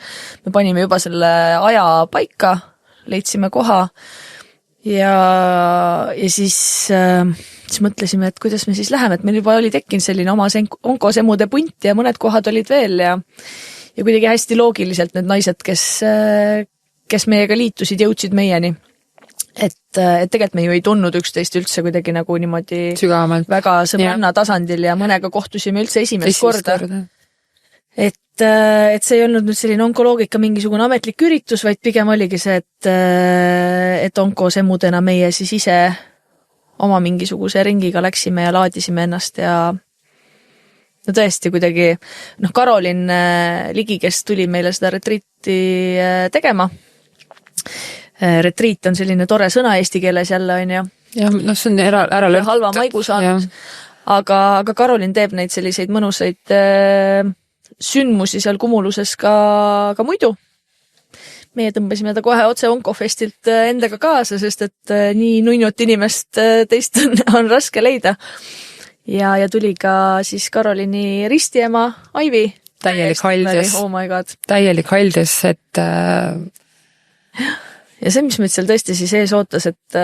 Speaker 1: me panime juba selle aja paika, leidsime koha ja siis mõtlesime, et kuidas me siis läheme, et meil juba oli tekkinud selline oma onkosemude punt ja mõned kohad olid veel ja kuidagi hästi loogiliselt need naised, kes meiega liitusid, jõudsid meieni. Et tegelikult me ju ei tundnud üksteist üldse kuidagi nagu niimoodi
Speaker 2: sügavamalt.
Speaker 1: Väga sõbranna tasandil ja mõnega kohtusime üldse esimest korda. Et see ei olnud nüüd selline onkoloogika mingisugune ametlik üritus, vaid pigem oligi see, et onkosemudena meie siis ise oma mingisuguse ringiga läksime ja laadisime ennast ja no tõesti kuidagi, Karolin Ligi, kes tuli meile seda retriiti tegema. Retriit on selline tore sõna eesti keeles jälle, on ju.
Speaker 2: Jah, see on ära lööb.
Speaker 1: Halva maigu saanud. Aga Karolin teeb neid selliseid mõnusaid sündmusi seal Kumuluses ka muidu. Meie tõmbasime ta kohe otse Onkofestilt endaga kaasa, sest et nii nunnut inimest teist on raske leida. Ja tuli ka siis Karolini ristiema Aivi.
Speaker 2: Täielik haldes.
Speaker 1: Oh my god.
Speaker 2: Täielik haldes, et...
Speaker 1: Ja see, mis meid seal tõesti siis ees ootas, et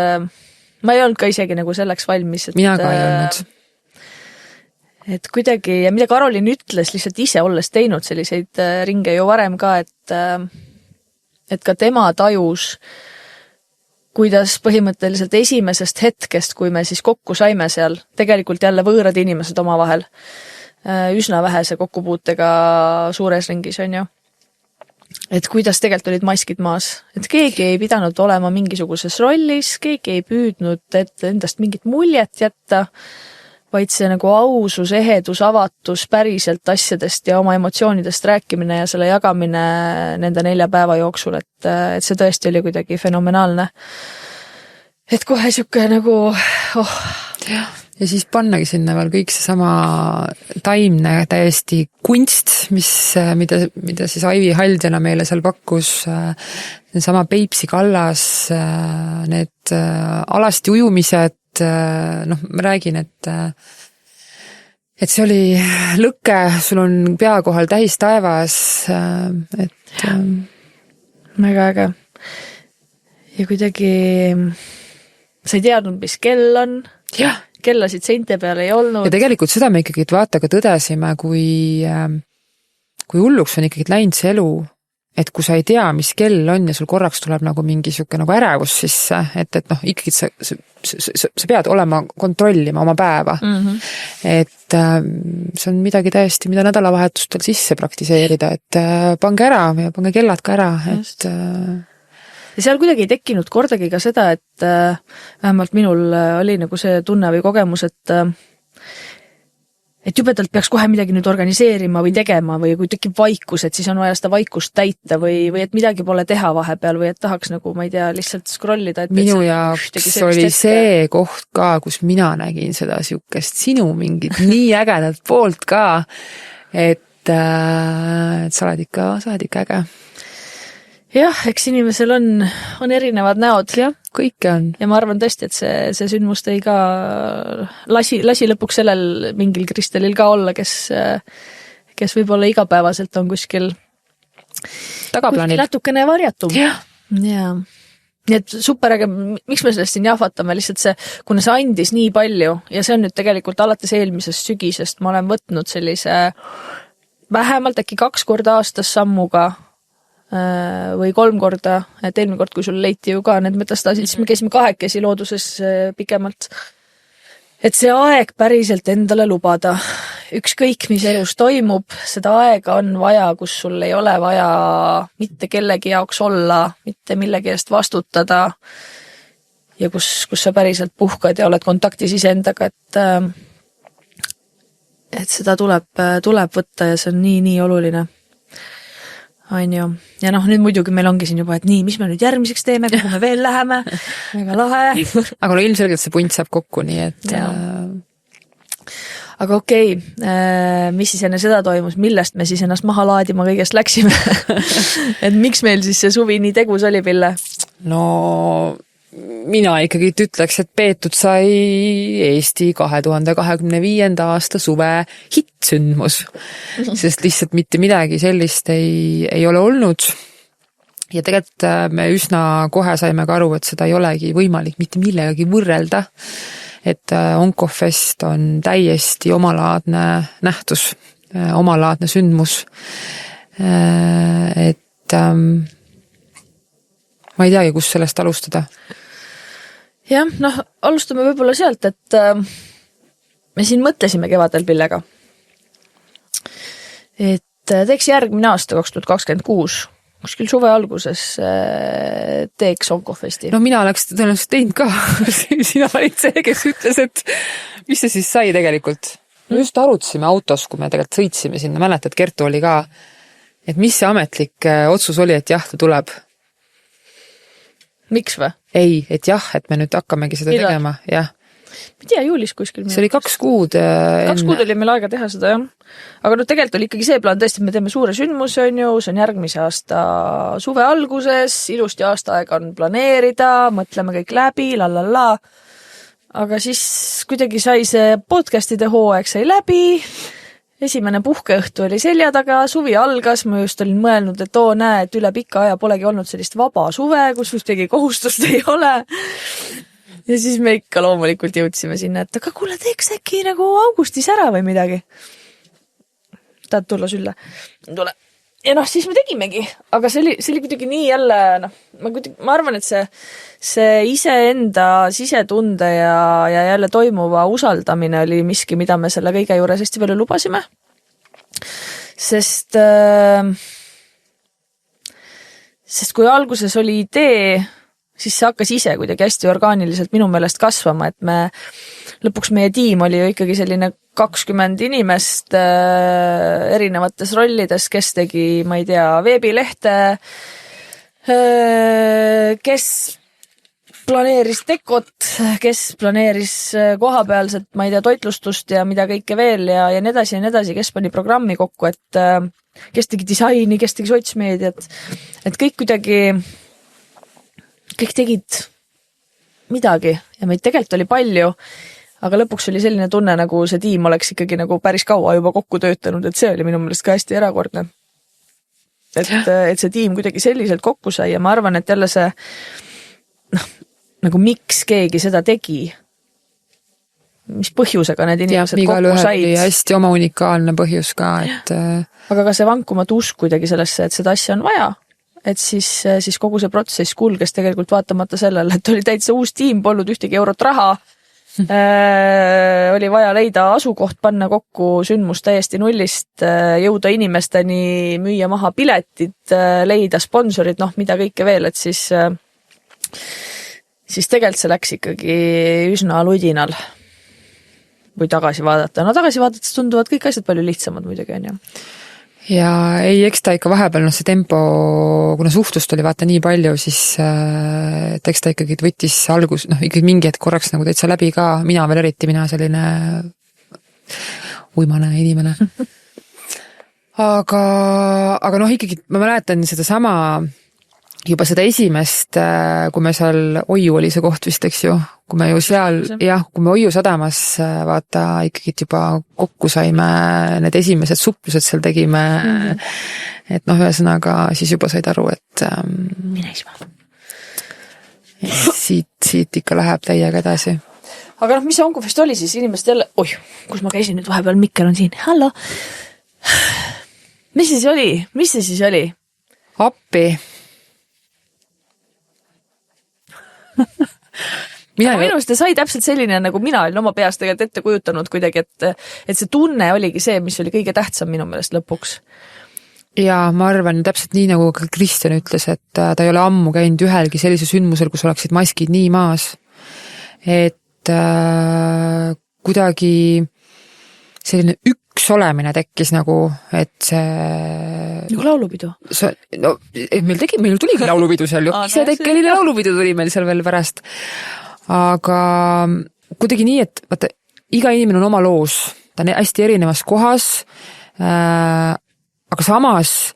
Speaker 1: ma ei olnud ka isegi nagu selleks valmis.
Speaker 2: Mina ka ei olnud.
Speaker 1: Et kuidagi, ja mida Karolin ütles lihtsalt ise olles teinud selliseid ringe ju varem ka, et ka tema tajus kuidas põhimõtteliselt esimesest hetkest, kui me siis kokku saime seal, tegelikult jälle võõrad inimesed oma vahel, üsna vähese kokkupuutega suures ringis, on ju. Et kuidas tegelikult olid maskid maas, et keegi ei pidanud olema mingisuguses rollis, keegi ei püüdnud endast mingit muljet jätta, vaid see nagu ausus, ehedus, avatus päriselt asjadest ja oma emotsioonidest rääkimine ja selle jagamine nende 4 päeva jooksul, et see tõesti oli kuidagi fenomenaalne. Et kohe siuke nagu,
Speaker 2: Ja siis pannagi sinna veel kõik see sama taimne täiesti kunst, mida siis Aivi Haldjana meile seal pakkus, sama Peipsi kallas, need alasti ujumised, ma räägin, et see oli lõkke, sul on pea kohal täis taevas, et
Speaker 1: väga äge. Ja kuidagi sa ei teadnud, mis kell on.
Speaker 2: Jah.
Speaker 1: Kellasid seinte peal ei olnud.
Speaker 2: Ja tegelikult seda me ikkagi vaata ka tõdesime, kui hulluks on ikkagi läinud see elu, et kui sa ei tea, mis kell on ja sul korraks tuleb nagu mingi siuke nagu ärevus sisse, et noh, ikkagi sa pead olema kontrollima oma päeva. Et see on midagi täiesti, mida nädalavahetustel sisse praktiseerida, et pange ära ja pange kellad ka ära, et
Speaker 1: ja seal kuidagi ei tekkinud kordagi ka seda, et vähemalt minul oli nagu see tunne või kogemus, et jubedalt peaks kohe midagi nüüd organiseerima või tegema või kui tekib vaikus, et siis on vaja seda vaikust täita või et midagi pole teha vahepeal või et tahaks nagu, ma ei tea, lihtsalt scrollida.
Speaker 2: Minu jaoks oli see koht ka, kus mina nägin seda siukest sinu mingit nii ägedat poolt ka, et sa oled ikka äge.
Speaker 1: Jah, eks inimesel on erinevad näod.
Speaker 2: Jah, kõike on.
Speaker 1: Ja ma arvan tõesti, et see sündmus tõi ka lasi lõpuks sellel mingil Kristelil ka olla, kes võib-olla igapäevaselt on kuskil
Speaker 2: tagaplaanil.
Speaker 1: Natukene varjatum.
Speaker 2: Jah.
Speaker 1: Ja. Nii et super, aga miks me sellest siin jahvatame, lihtsalt kuna see andis nii palju ja see on nüüd tegelikult alates eelmisest sügisest, ma olen võtnud sellise vähemalt äkki 2 korda aastas sammuga või 3 korda, et eelmine kord, kui sul leiti ju ka need metastaasid, siis me käisime 2 looduses pikemalt. Et see aeg päriselt endale lubada. Ükskõik, mis elus toimub, seda aega on vaja, kus sul ei ole vaja mitte kellegi jaoks olla, mitte millegi eest vastutada ja kus sa päriselt puhkad ja oled kontaktis iseendaga, et seda tuleb võtta ja see on nii oluline. Ainu. Ja nüüd muidugi meil ongi siin juba, et nii, mis me nüüd järgmiseks teeme, kuhu me veel läheme, väga lahe.
Speaker 2: Aga ilmselgelt see punt saab kokku, nii et...
Speaker 1: Aga okei, mis siis enne seda toimus, millest me siis ennast maha laadima kõigest läksime? Et miks meil siis see suvi nii tegus oli, Pille?
Speaker 2: No... Mina ikkagi ütleks, et peetud sai Eesti 2025. aasta suve hitsündmus, sest lihtsalt mitte midagi sellist ei ole olnud. Ja tegelikult me üsna kohe saime ka aru, et seda ei olegi võimalik mitte millegagi võrrelda. Et Onkofest on täiesti omalaadne nähtus, omalaadne sündmus. Et ma ei teagi, kus sellest alustada.
Speaker 1: Jah, alustame võib-olla sealt, et me siin mõtlesime kevadel Pillega. Et teeks järgmine aasta 2026, kuskil suve alguses teeks Onkofesti.
Speaker 2: No mina oleks tõenäoliselt teinud ka. Sina olid see, kes ütles, et mis see siis sai tegelikult. Me just arutasime autos, kui me tegelikult sõitsime sinna, mäletad, Kertu oli ka, et mis see ametlik otsus oli, et jah, ta tuleb.
Speaker 1: Miks või?
Speaker 2: Ei, et jah, et me nüüd hakkamegi seda tegema, jah.
Speaker 1: Ma ei tea, juulis kuskil.
Speaker 2: See oli 2 kuud.
Speaker 1: 2 kuud oli meil aega teha seda, jah. Aga tegelikult oli ikkagi see plaan, tõesti, me teeme suure sündmuse, see on järgmise aasta suve alguses, ilusti aasta aega on planeerida, mõtleme kõik läbi, lalala. Aga siis kuidagi sai see podcastide hooaeg sai läbi. Esimene puhkeõhtu oli selja taga, suvi algas, ma just olin mõelnud, et näe, et üle pika aja polegi olnud sellist vaba suve, kus ühtegi kohustust ei ole. Ja siis me ikka loomulikult jõudsime sinna, et aga kuule, teeks äkki nagu augustis ära või midagi. Tahad tulla sülle? Tule. Ja siis me tegimegi, aga see oli kuidagi nii jälle, ma arvan, et see iseenda sisetunde ja jälle toimuva usaldamine oli miski, mida me selle kõige juures hästi palju lubasime. Sest kui alguses oli idee, siis see hakkas ise kuidagi hästi orgaaniliselt minu meelest kasvama, et lõpuks meie tiim oli ju ikkagi selline 20 inimest erinevates rollides, kes tegi, ma ei tea, veebilehte, kes planeeris dekot, kes planeeris kohapealset, ma ei tea, toitlustust ja mida kõike veel ja nii edasi, kes pani programmi kokku, et kes tegi disaini, kes tegi sotsmeediat, et kõik kuidagi, kõik tegid midagi ja meid tegelikult oli palju. Aga lõpuks oli selline tunne, nagu see tiim oleks ikkagi nagu päris kaua juba kokku töötanud, et see oli minu meelest ka hästi erakordne. Et see tiim kuidagi selliselt kokku sai ja ma arvan, et jälle see, nagu miks keegi seda tegi, mis põhjusega need inimesed kokku said.
Speaker 2: Ja hästi oma unikaalne põhjus ka, et...
Speaker 1: Aga ka see vankumat usk kuidagi sellesse, et seda asja on vaja et siis kogu see protsess kulges tegelikult vaatamata sellele, et oli täitsa uus tiim, polnud ühtegi eurot raha. Oli vaja leida asukoht, panna kokku sündmus täiesti nullist, jõuda inimesteni, müüa maha piletid, leida sponsorid, mida kõike veel, et siis tegelikult see läks ikkagi üsna ludinal, kui tagasi vaadata. No tagasi vaadates tunduvad kõik asjad palju lihtsamad muidugi, on ju.
Speaker 2: Ja ei, eks ta ikka vahepeal, see tempo, kuna suhtlust oli vaata nii palju, siis eks ta ikkagi võttis algus, ikkagi mingi hetk korraks nagu täitsa läbi ka, mina veel eriti, mina selline uimane inimene. Aga ikkagi ma mäletan seda sama, juba seda esimest, kui me seal Oiu oli see koht vist, eks ju, kui me ju seal, kui me Oiu sadamas vaata ikkagi juba kokku saime, need esimesed suplused seal tegime, et ühesõnaga siis juba said aru, et siit ikka läheb täiega edasi.
Speaker 1: Aga mis see Onkofest oli siis? Inimesed jälle, kus ma käisin nüüd vahepeal, Mikker on siin, hallo. Mis see siis oli?
Speaker 2: Appi.
Speaker 1: Minu arust sai täpselt selline, nagu mina olin oma peas tegelikult ette kujutanud kuidagi, et see tunne oligi see, mis oli kõige tähtsam minu meelest lõpuks.
Speaker 2: Ja ma arvan täpselt nii, nagu ka Kristjan ütles, et ta ei ole ammu käinud ühelgi sellise sündmusel, kus oleksid maskid nii maas, et kuidagi selline üks olemine tekkis nagu, et see...
Speaker 1: Nagu laulupidu?
Speaker 2: Meil tuligi laulupidu seal ju. See tekkeline laulupidu tuli meil seal veel pärast. Aga kuidagi nii, et vaata, iga inimene on oma loos. Ta on hästi erinevas kohas, aga samas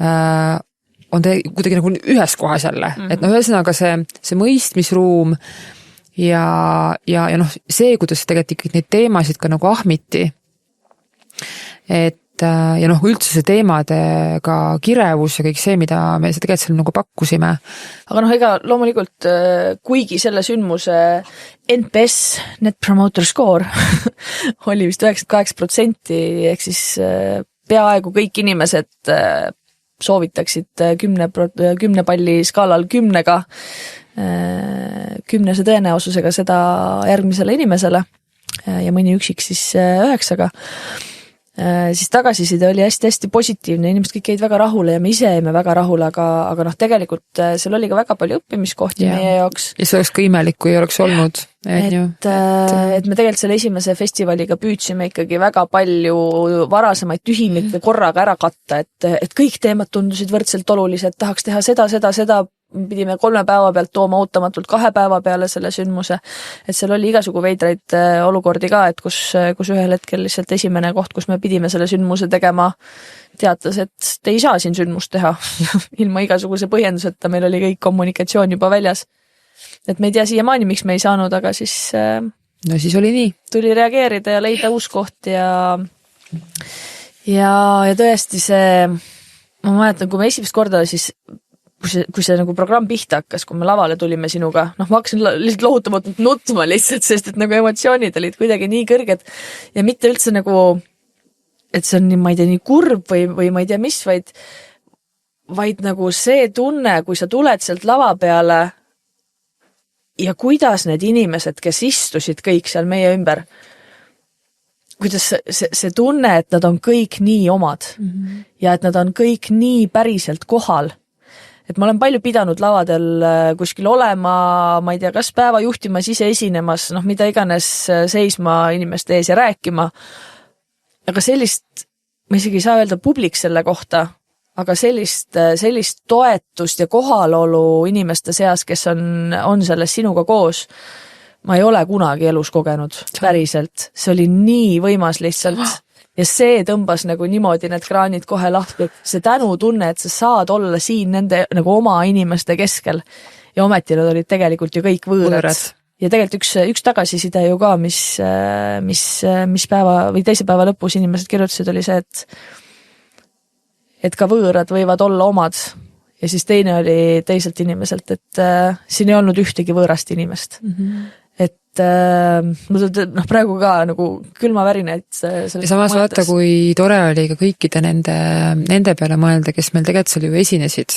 Speaker 2: on ta kuidagi nagu ühes kohas jälle. Et ühesõnaga see mõistmisruum ja see, kuidas tegelikult ikkagi neid teemasid ka nagu ahmiti, et üldse see teemadega kirevus ja kõik see, mida me tegelikult seal nagu pakkusime.
Speaker 1: Aga ega loomulikult, kuigi selle sündmuse NPS, Net Promoter Score, oli vist 98%, ehk siis peaaegu kõik inimesed soovitaksid 10 palli skaalal 10-ga, 10 tõenäosusega seda järgmisele inimesele ja mõni üksik siis 9-ga. Siis tagasiside oli hästi-hästi positiivne, inimesed kõik jäid väga rahule ja me ise jäime väga rahule, aga tegelikult seal oli ka väga palju õppimiskohti meie jaoks.
Speaker 2: Ja see oleks ka imelik, kui ei oleks olnud.
Speaker 1: Et me tegelikult selle esimese festivaliga püüdsime ikkagi väga palju varasemaid tühimikke korraga ära katta, et kõik teemad tundusid võrdselt olulised, tahaks teha seda, pidime 3 päeva pealt tooma ootamatult 2 päeva peale selle sündmuse, et seal oli igasugu veidraid olukordi ka, et kus ühel hetkel lihtsalt esimene koht, kus me pidime selle sündmuse tegema, teatas, et te ei saa siin sündmust teha ilma igasuguse põhjenduseta, meil oli kõik kommunikatsioon juba väljas. Et me ei tea siiamaani, miks me ei saanud, aga siis
Speaker 2: no siis oli nii.
Speaker 1: Tuli reageerida ja leida uus koht ja tõesti see, ma mäletan, kui me esimest korda siis kui see nagu programm pihta hakkas, kui me lavale tulime sinuga, ma hakkasin lihtsalt lohutamatult nutma lihtsalt, sest et nagu emotsioonid olid kuidagi nii kõrged ja mitte üldse nagu, et see on nii, ma ei tea, nii kurb või ma ei tea mis, vaid nagu see tunne, kui sa tuled sealt lava peale ja kuidas need inimesed, kes istusid kõik seal meie ümber, kuidas see tunne, et nad on kõik nii omad ja et nad on kõik nii päriselt kohal. Et ma olen palju pidanud lavadel kuskil olema, ma ei tea, kas päeva juhtimas, ise esinemas, mida iganes seisma inimeste ees ja rääkima. Aga sellist, ma isegi ei saa öelda publik selle kohta, aga sellist toetust ja kohalolu inimeste seas, kes on selles sinuga koos, ma ei ole kunagi elus kogenud päriselt. See oli nii võimas lihtsalt. Ja see tõmbas nagu niimoodi need kraanid kohe lahti, see tänutunne, et sa saad olla siin nende nagu oma inimeste keskel ja ometi nad olid tegelikult ju kõik võõrad. Ja tegelikult üks tagasiside ju ka, mis päeva või teise päeva lõpus inimesed kirjutasid, oli see, et ka võõrad võivad olla omad ja siis teine oli teiselt inimeselt, et siin ei olnud ühtegi võõrast inimest. et praegu ka nagu külmavärinaid.
Speaker 2: Ja samas vaata, kui tore oli ka kõikide nende peale mõelda, kes meil tegelikult seal ju esinesid.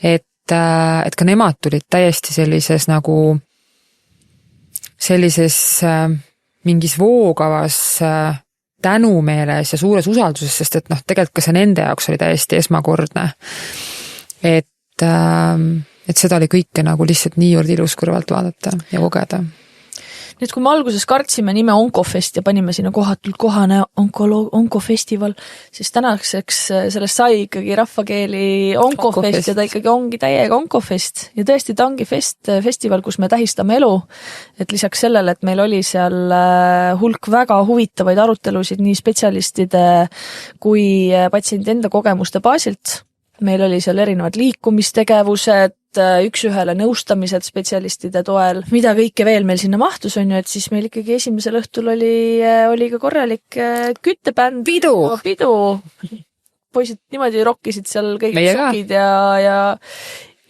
Speaker 2: Et ka nemad tulid täiesti sellises mingis voogavas tänumeeles ja suures usalduses, sest et tegelikult ka see nende jaoks oli täiesti esmakordne. Et seda oli kõike nagu lihtsalt niivõrd ilus kõrvalt vaadata ja kogeda.
Speaker 1: Nii et kui me alguses kartsime nime Onkofest ja panime sinna kohatult kohane onkofestival, siis tänaseks sellest sai ikkagi rahvakeeli Onkofest ja ta ikkagi ongi täiega Onkofest. Ja tõesti ta ongi festival, kus me tähistame elu. Et lisaks sellele, et meil oli seal hulk väga huvitavaid arutelusid nii spetsialistide kui patsiendi enda kogemuste baasilt. Meil oli seal erinevad liikumistegevused, üks-ühele nõustamised spetsialistide toel, mida kõike veel meil sinna mahtus on ju, et siis meil ikkagi esimesel õhtul oli ka korralik küttebänd. Pidu. Poisid niimoodi rokkisid seal kõik sokid ja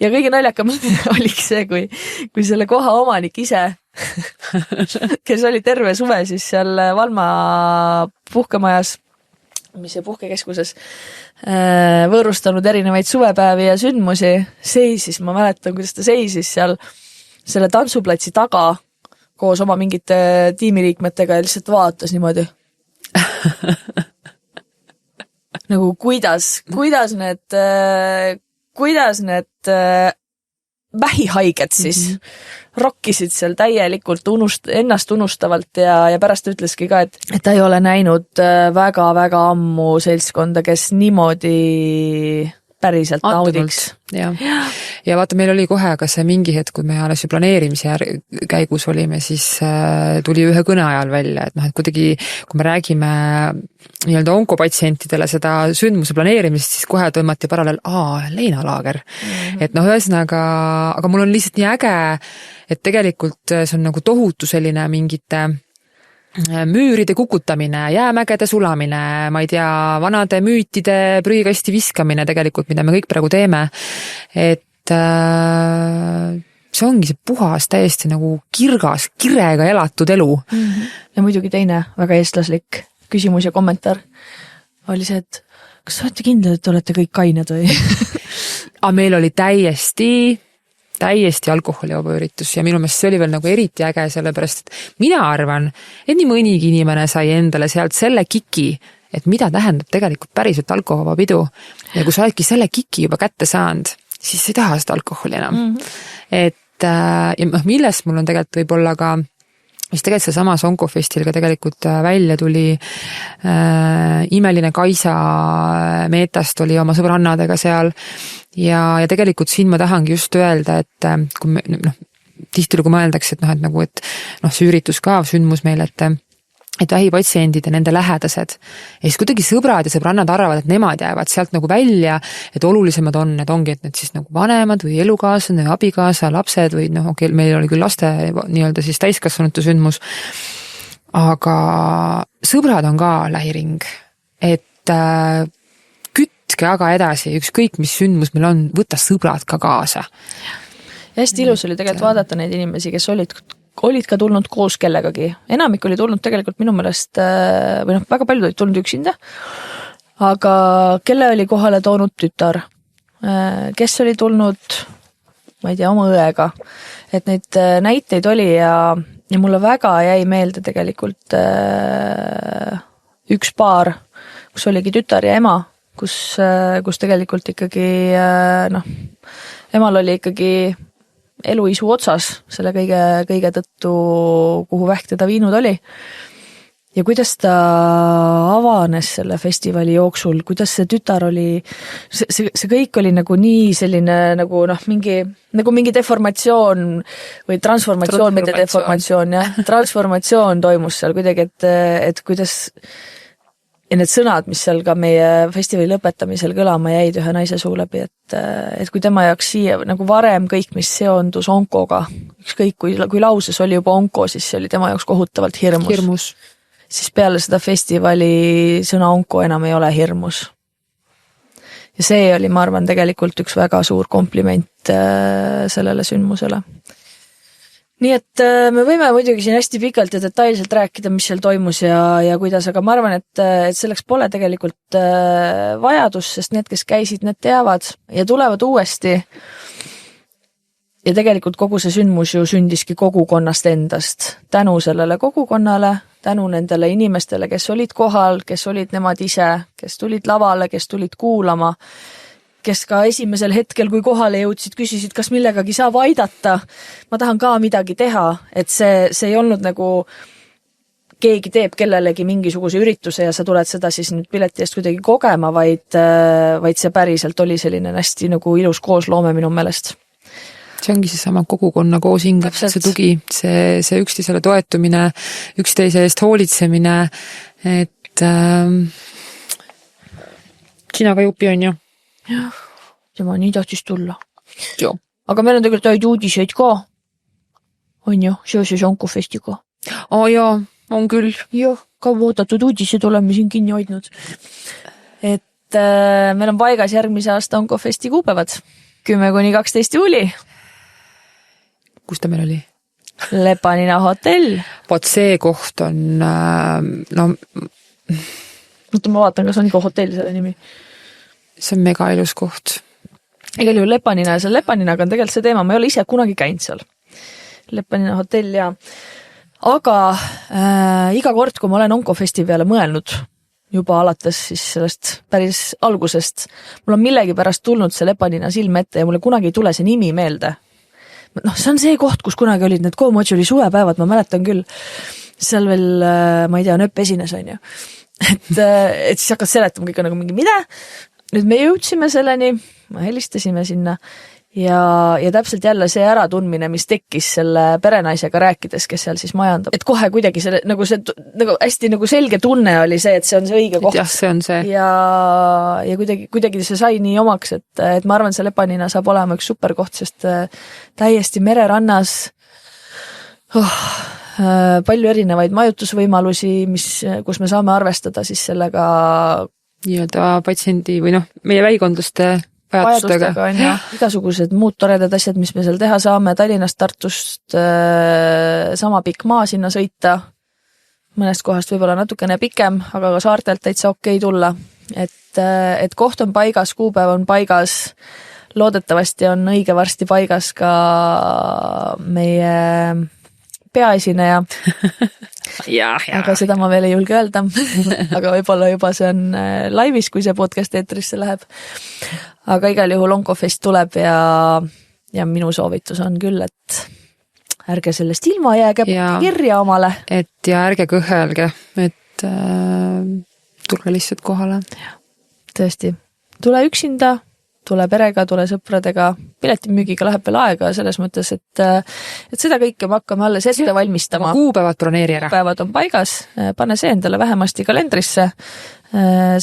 Speaker 1: kõige naljakam oliks see, kui selle koha omanik ise, kes oli terve suve siis seal Valma puhkemajas, mis see puhkekeskuses võõrustanud erinevaid suvepäevi ja sündmusi, seisis, ma mäletan, kuidas ta seisis seal selle tantsuplatsi taga koos oma mingite tiimiliikmetega ja lihtsalt vaatas niimoodi. Nagu kuidas need vähihaiged siis rokkisid seal täielikult ennast unustavalt ja pärast ütleski ka, et ta ei ole näinud väga-väga ammu seltskonda, kes niimoodi päriselt naudiks.
Speaker 2: Ja vaata, meil oli kohe ka see mingi hetk, kui me alles ju planeerimise käigus olime, siis tuli ühe kõne ajal välja, et kuidagi, kui me räägime nii-öelda onkopatsientidele seda sündmuse planeerimist, siis kohe tõmmati paralleel, leinalaager. Et ühesõnaga, aga mul on lihtsalt nii äge, et tegelikult see on nagu tohutu selline mingite müüride kukutamine, jäämägede sulamine, ma ei tea, vanade müütide prügikasti viskamine tegelikult, mida me kõik praegu teeme, et see ongi see puhas, täiesti nagu kirgas, kirega elatud elu.
Speaker 1: Ja muidugi teine väga eestlaslik küsimus ja kommentaar oli see, et kas olete kindlad, et olete kõik kained või?
Speaker 2: Aga meil oli täiesti alkoholivaba üritus ja minu meelest see oli veel nagu eriti äge, sellepärast, et mina arvan, et nii mõnigi inimene sai endale sealt selle kiki, et mida tähendab tegelikult päriselt alkoholivaba pidu. Ja kui sa oledki selle kiki juba kätte saanud, siis ei taha seda alkoholi enam. Et ja millest mul on tegelikult võib-olla ka, mis tegelikult see samas Onkofestil ka tegelikult välja tuli, imeline Kaisa Meetast oli oma sõbrannadega seal ja tegelikult siin ma tahangi just öelda, et kui me, tihtilugu mõeldakse, et see üritus ka sündmus meil, et vähipatsiendid ja nende lähedased. Ja siis kuidagi sõbrad ja sõbrannad arvavad, et nemad jäävad sealt nagu välja, et olulisemad need ongi, et need siis nagu vanemad või elukaaslane või abikaasa, lapsed või meil oli küll laste nii-öelda siis täiskasvanute sündmus. Aga sõbrad on ka lähiring, et kütke aga edasi, ükskõik mis sündmus meil on, võta sõbrad ka kaasa.
Speaker 1: Ja hästi ilus oli tegelikult vaadata neid inimesi, kes olid ka tulnud koos kellegagi. Enamik oli tulnud tegelikult minu meelest, või väga paljud olid tulnud üksinda, aga kelle oli kohale toonud tütar, kes oli tulnud, ma ei tea, oma õega. Et neid näiteid oli ja mulle väga jäi meelde tegelikult üks paar, kus oligi tütar ja ema, kus tegelikult ikkagi, emal oli ikkagi eluisu otsas selle kõige tõttu, kuhu vähk teda viinud oli. Ja kuidas ta avanes selle festivali jooksul, kuidas see tütar oli, see kõik oli nagu nii selline nagu mingi deformatsioon või transformatsioon, mitte deformatsioon, transformatsioon toimus seal kuidagi, et kuidas ja need sõnad, mis seal ka meie festivali lõpetamisel kõlama jäid ühe naise suu läbi, et kui tema jaoks siia nagu varem kõik, mis seondus onkoga, ükskõik kui lauses oli juba onko, siis see oli tema jaoks kohutavalt hirmus. Siis peale seda festivali sõna onko enam ei ole hirmus. Ja see oli, ma arvan, tegelikult üks väga suur kompliment sellele sündmusele. nii et me võime muidugi siin hästi pikalt ja detailselt rääkida, mis seal toimus ja kuidas, aga ma arvan, et selleks pole tegelikult vajadus, sest need, kes käisid, need teavad ja tulevad uuesti. Ja tegelikult kogu see sündmus ju sündiski kogukonnast endast. Tänu sellele kogukonnale, tänu nendele inimestele, kes olid kohal, kes olid nemad ise, kes tulid lavale, kes tulid kuulama, kes ka esimesel hetkel, kui kohale jõudsid, küsisid, kas millegagi saab aidata. Ma tahan ka midagi teha, et see ei olnud nagu keegi teeb kellelegi mingisuguse ürituse ja sa tuled seda siis nüüd pileti eest kuidagi kogema, vaid see päriselt oli selline hästi nagu ilus koosloome minu meelest.
Speaker 2: See ongi see sama kogukonna koos hingab, see tugi, see üksteisele toetumine, üksteise eest hoolitsemine, et sina ka jupi on ju?
Speaker 1: Jah, tema nii tahtis tulla.
Speaker 2: Jo.
Speaker 1: Aga meil on tegelikult häid uudiseid ka. On ju, seoses Onkofestiga.
Speaker 2: Jaa, on küll.
Speaker 1: Jah, ka oodatud uudised oleme siin kinni hoidnud. Et meil on paigas järgmise aasta Onkofesti kuupäevad. 10–12 juuli.
Speaker 2: Kus ta meil oli?
Speaker 1: Lepanina hotell.
Speaker 2: Vaat see koht on,
Speaker 1: Mõtlen, ma vaatan, kas on ikka hotell selle nimi.
Speaker 2: See on mega ilus koht.
Speaker 1: Igal juhul Lepanina ja seal Lepaninaga on tegelikult see teema, ma ei ole ise kunagi käinud seal. Lepanina hotell ja aga iga kord, kui ma olen Onkofesti peale mõelnud, juba alates siis sellest päris algusest, mul on millegi pärast tulnud see Lepanina silme ette ja mulle kunagi ei tule see nimi meelde. See on see koht, kus kunagi olid need Go-Moduli suvepäevad, ma mäletan küll. Seal veel, ma ei tea, nööp esines on ju. Et siis hakkad seletama kõik nagu mingi mida. Nüüd me jõudsime selleni, ma helistasime sinna ja täpselt jälle see äratundmine, mis tekkis selle perenaisega rääkides, kes seal siis majandab. Et kohe kuidagi selle, nagu hästi nagu selge tunne oli see, et see on see õige koht.
Speaker 2: Jah, see on see.
Speaker 1: Ja kuidagi see sai nii omaks, et ma arvan, see Lepanina saab olema üks super koht, sest täiesti mererannas palju erinevaid majutusvõimalusi, kus me saame arvestada siis sellega
Speaker 2: nii-öelda patsiendi või meie väikondluste vajadustega
Speaker 1: on ja igasugused muud toredad asjad, mis me seal teha saame, Tallinnast, Tartust sama pikk maa sinna sõita, mõnest kohast võib-olla natukene pikem, aga ka saartelt täitsa okei tulla, et koht on paigas, kuupäev on paigas, loodetavasti on õige varsti paigas ka meie peaesineja. Aga seda ma veel ei julge öelda, aga võib-olla juba see on laivis, kui see podcast eetrisse läheb. Aga igal juhul Onkofest tuleb ja minu soovitus on küll, et ärge sellest ilma jääge kirja omale.
Speaker 2: Et ja ärge kõhelge, et tulge lihtsalt kohale.
Speaker 1: Tõesti, tule üksinda, tule perega, tule sõpradega, piletimüügiga läheb veel aega selles mõttes, et seda kõike me hakkame alles ette valmistama.
Speaker 2: Kuupäevad broneeri ära.
Speaker 1: Kuupäevad on paigas, pane see endale vähemasti kalendrisse,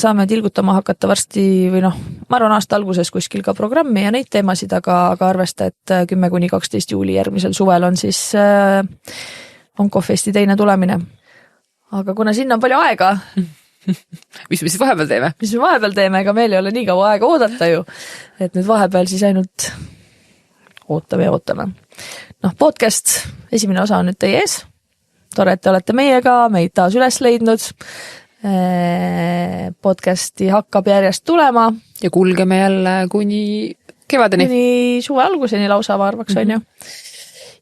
Speaker 1: saame tilgutama hakata varsti või ma arvan aasta alguses kuskil ka programmi ja neid teemasid, aga arvesta, et 10–12 juuli järgmisel suvel on siis Onkofesti teine tulemine. Aga kuna sinna on palju aega,
Speaker 2: mis me siis vahepeal teeme?
Speaker 1: Mis me vahepeal teeme, ega meil ei ole nii kaua aega oodata ju. Et nüüd vahepeal siis ainult ootame. Podcast, esimene osa on nüüd teie ees. Tore, et te olete meiega, meid taas üles leidnud. Podcasti hakkab järjest tulema.
Speaker 2: Ja kulgeme jälle kuni kevadeni.
Speaker 1: Kuni suve alguseni lausa arvaks on ju.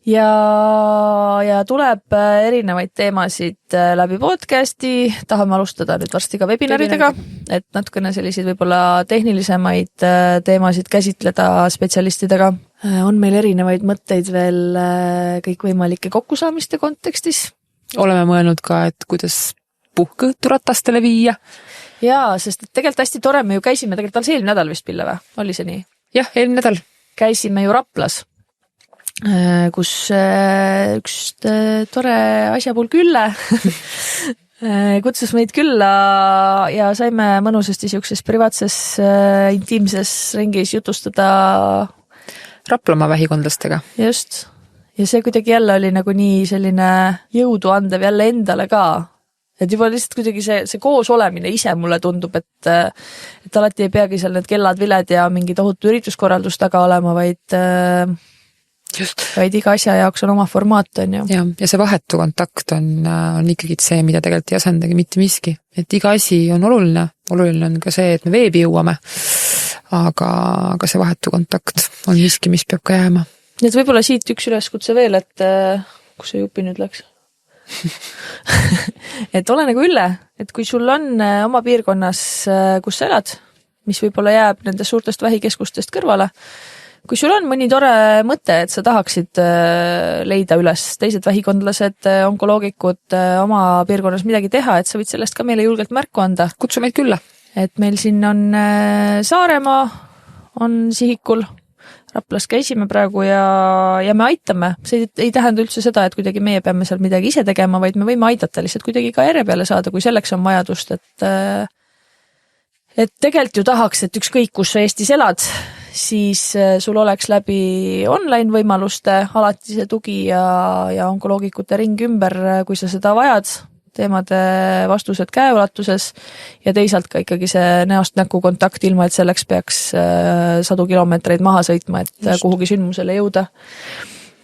Speaker 1: Ja tuleb erinevaid teemasid läbi podcasti, tahame alustada nüüd varsti ka webinaridega, et natukene selliseid võib-olla tehnilisemaid teemasid käsitleda spetsialistidega. On meil erinevaid mõtteid veel kõikvõimalike kokkusaamiste kontekstis.
Speaker 2: Oleme mõelnud ka, et kuidas puhkõõtu ratastele viia.
Speaker 1: Jaa, sest tegelikult hästi tore, me ju käisime tegelikult eelmine nädal vist pille või? Oli see nii?
Speaker 2: Jah, eelmine nädal.
Speaker 1: Käisime ju Raplas, kus üks tore asjapuul Külle kutsus meid külla ja saime mõnusasti siukses privaatses intiimses ringis jutustada
Speaker 2: Raplamaa vähikondlastega.
Speaker 1: Just. Ja see kuidagi jälle oli nagu nii selline jõudu andev jälle endale ka. Et juba lihtsalt kuidagi see koos olemine ise mulle tundub, et alati ei peagi seal need kellad, viled ja mingi tohutu ürituskorraldus taga olema, vaid vaid iga asja jaoks on oma formaat, on ju.
Speaker 2: Ja see vahetu kontakt on ikkagi see, mida tegelikult ei asendagi mitte miski. Et iga asi on oluline on ka see, et me veebi jõuame, aga see vahetu kontakt on miski, mis peab ka jääma.
Speaker 1: Nii et võib-olla siit üks üleskutse veel, et kus see jupi nüüd läks? Et ole nagu Ülle, et kui sul on oma piirkonnas, kus sa elad, mis võib-olla jääb nendest suurtest vähikeskustest kõrvale, kui sul on mõni tore mõte, et sa tahaksid leida üles teised vähikondlased, onkoloogikud oma piirkonnas midagi teha, et sa võid sellest ka meile julgelt märku anda.
Speaker 2: Kutsu meid külla.
Speaker 1: Et meil siin on Saaremaa, on sihikul, Raplas käisime praegu ja me aitame. See ei tähenda üldse seda, et kuidagi meie peame seal midagi ise tegema, vaid me võime aidata lihtsalt kuidagi ka järje peale saada, kui selleks on vajadust, et tegelikult ju tahaks, et ükskõik, kus sa Eestis elad, siis sul oleks läbi online võimaluste alati see tugi ja onkoloogikute ring ümber, kui sa seda vajad, teemade vastused käeulatuses ja teisalt ka ikkagi see näost näkku kontakt ilma, et selleks peaks 100 kilomeetreid maha sõitma, et kuhugi sündmusele jõuda.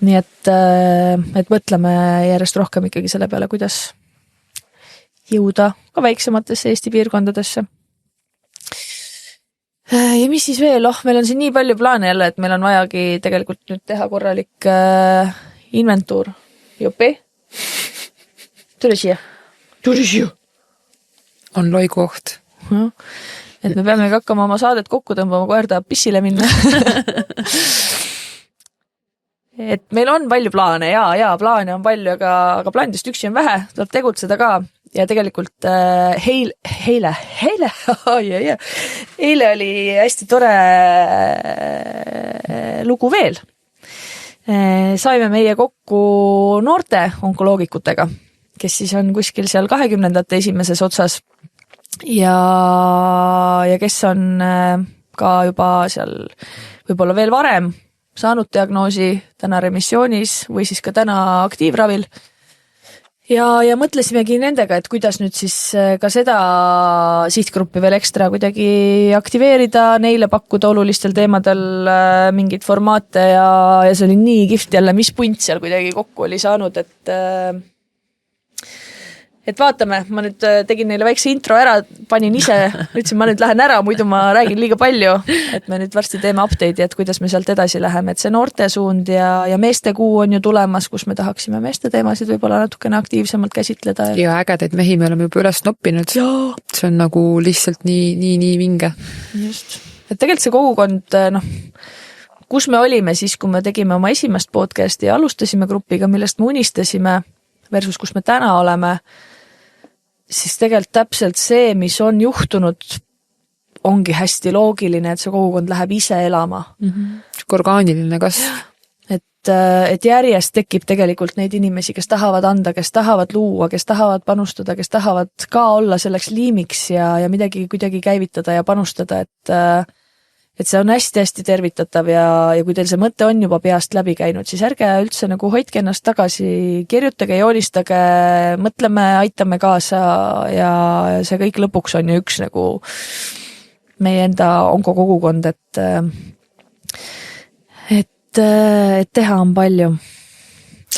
Speaker 1: Nii et mõtleme järjest rohkem ikkagi selle peale, kuidas jõuda ka väiksematesse Eesti piirkondadesse. Ja mis siis veel? Meil on siin nii palju plaane jälle, et meil on vajagi tegelikult nüüd teha korralik inventuur. Jopi? Tule siia.
Speaker 2: On loigu oht.
Speaker 1: Et me peame hakkama oma saadet kokku tõmbama, koer tahab pissile minna. Et meil on palju plaane ja plaane on palju, aga plaanidest üksi on vähe, tuleb tegutseda ka. Ja tegelikult eile oli hästi tore lugu veel. Saime meie kokku noorte onkoloogikutega, kes siis on kuskil seal 20. esimeses otsas ja kes on ka juba seal võib-olla veel varem saanud diagnoosi, täna remissioonis või siis ka täna aktiivravil. Ja mõtlesimegi nendega, et kuidas nüüd siis ka seda sihtgruppi veel ekstra kuidagi aktiveerida, neile pakkuda olulistel teemadel mingid formaate ja see oli nii kihvt jälle, mis punt seal kuidagi kokku oli saanud, et vaatame, ma nüüd tegin neile väikse intro ära, panin ise, ütlesin, ma nüüd lähen ära, muidu ma räägin liiga palju, et me nüüd varsti teeme update'i, et kuidas me sealt edasi läheme, et see noorte suund ja meestekuu on ju tulemas, kus me tahaksime meeste teemasid võib-olla natukene aktiivsemalt käsitleda.
Speaker 2: Ja ägedaid mehi me oleme juba üles noppinud. See on nagu lihtsalt nii vinge.
Speaker 1: Just. Et tegelikult see kogukond, kus me olime siis, kui me tegime oma esimest podcasti ja alustasime grupiga, millest me unistasime versus kus me täna oleme, siis tegelikult täpselt see, mis on juhtunud, ongi hästi loogiline, et see kogukond läheb ise elama.
Speaker 2: Orgaaniline kasv.
Speaker 1: Et järjest tekib tegelikult neid inimesi, kes tahavad anda, kes tahavad luua, kes tahavad panustada, kes tahavad ka olla selleks liimiks ja midagi kuidagi käivitada ja panustada, et see on hästi-hästi tervitatav ja kui teil see mõte on juba peast läbi käinud, siis ärge üldse nagu hoidke ennast tagasi, kirjutage, joonistage, mõtleme, aitame kaasa ja see kõik lõpuks on ju üks nagu meie enda onkokogukond, et teha on palju.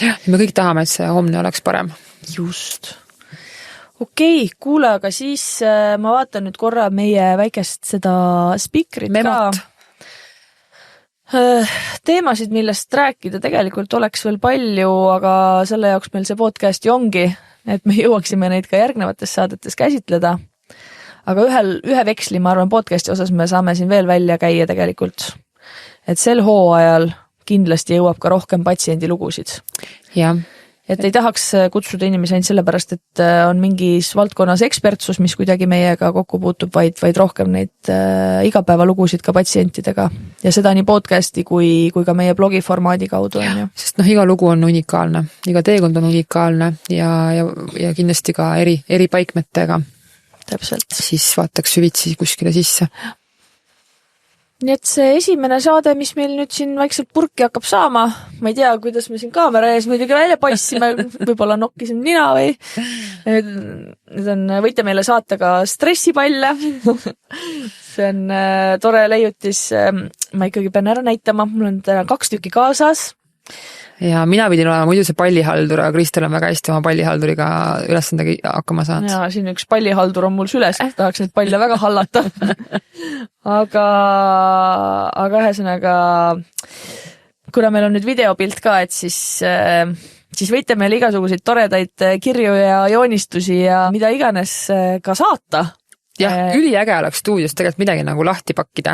Speaker 2: Ja, me kõik tahame, et see homne oleks parem.
Speaker 1: Just. Okei, kuule, aga siis ma vaatan nüüd korra meie väikest seda speakerit
Speaker 2: Memot.
Speaker 1: Ka. Teemasid, millest rääkida tegelikult oleks veel palju, aga selle jaoks meil see podcast ju ongi, et me jõuaksime neid ka järgnevates saadetes käsitleda. Aga ühe veksli, ma arvan, podcasti osas me saame siin veel välja käia tegelikult. Et sel hooajal kindlasti jõuab ka rohkem patsiendi lugusid.
Speaker 2: Jah.
Speaker 1: Et ei tahaks kutsuda inimesi ainult sellepärast, et on mingis valdkonnas ekspertsus, mis kuidagi meiega kokku puutub, vaid rohkem neid igapäevalugusid ka patsientidega. Ja seda nii podcasti kui ka meie blogi formaadi kaudu on ju.
Speaker 2: Sest iga lugu on unikaalne, iga teekond on unikaalne ja kindlasti ka eri paikmetega.
Speaker 1: Täpselt.
Speaker 2: Siis vaataks süvitsi kuskile sisse.
Speaker 1: Nii et see esimene saade, mis meil nüüd siin vaikselt purki hakkab saama, ma ei tea, kuidas me siin kaamera ees muidugi välja paissime, võib-olla nokkisime nina või. Nüüd võite meile saata ka stressipalle. See on tore leiutis, ma ikkagi pean ära näitama, mul on täna 2 tükki kaasas.
Speaker 2: ja mina pidin olema muidu see pallihaldur, aga Kristel on väga hästi oma pallihalduriga ülesandega hakkama saanud.
Speaker 1: ja siin üks pallihaldur on mul süles, tahaks neid palle väga hallata. aga ühesõnaga, kuna meil on nüüd videopilt ka, et siis võite meile igasuguseid toredaid kirju ja joonistusi ja mida iganes ka saata.
Speaker 2: Jah, üliäge oleks stuudios tegelikult midagi nagu lahti pakkida.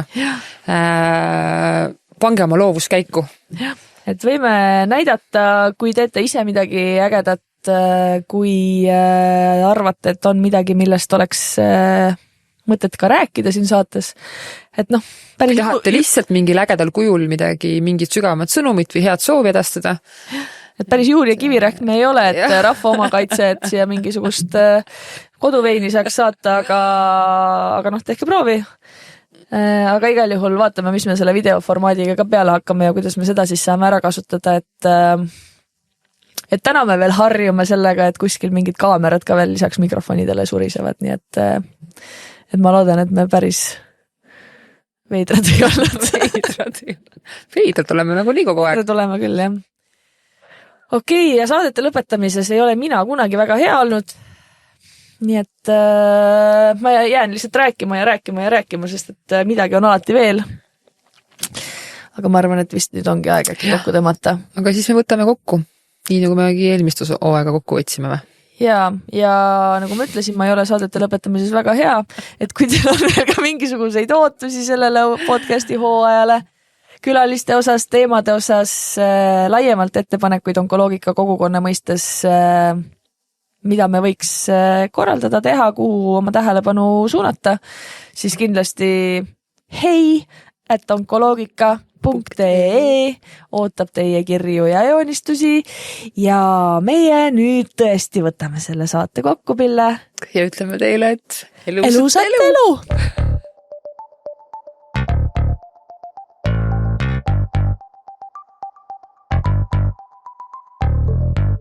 Speaker 2: Pange oma loovus käiku.
Speaker 1: Jah. Et võime näidata, kui teete ise midagi ägedat, kui arvate, et on midagi, millest oleks mõtet ka rääkida siin saates. Et noh, päris...
Speaker 2: Tahate lihtsalt mingil ägedal kujul midagi, mingit sügavamat sõnumit või head soovi edastada?
Speaker 1: Et päris juur ja kivirähk me ei ole, et rahva omakaitse, et siia mingisugust koduveini saaks saata, aga noh, tehke proovi. Aga igal juhul vaatame, mis me selle videoformaadiga ka peale hakkame ja kuidas me seda siis saame ära kasutada, et täna me veel harjume sellega, et kuskil mingid kaamerad ka veel lisaks mikrofonidele surisevad, nii et ma loodan, et me päris veidrad ei olnud.
Speaker 2: Veidrad oleme nagu nii kogu aeg.
Speaker 1: Veidrad oleme küll, jah. Okei, ja saadete lõpetamises ei ole mina kunagi väga hea olnud. Nii et ma jään lihtsalt rääkima, sest et midagi on alati veel. Aga ma arvan, et vist nüüd ongi aeg äkki kokku tõmmata.
Speaker 2: Aga siis me võtame kokku, nii nagu megi eelmist hooaega kokku võtsime või?
Speaker 1: Ja nagu ma ütlesin, ma ei ole saadete lõpetamises väga hea, et kui teil on veel ka mingisuguseid ootusi sellele podcasti hooajale, külaliste osas, teemade osas, laiemalt ettepanekuid onkoloogika kogukonna mõistes, mida me võiks korraldada, teha, kuhu oma tähelepanu suunata, siis kindlasti hei@onkoloogika.ee ootab teie kirju ja joonistusi ja meie nüüd tõesti võtame selle saate kokku, Pille.
Speaker 2: Ja ütleme teile, et
Speaker 1: elusat elu!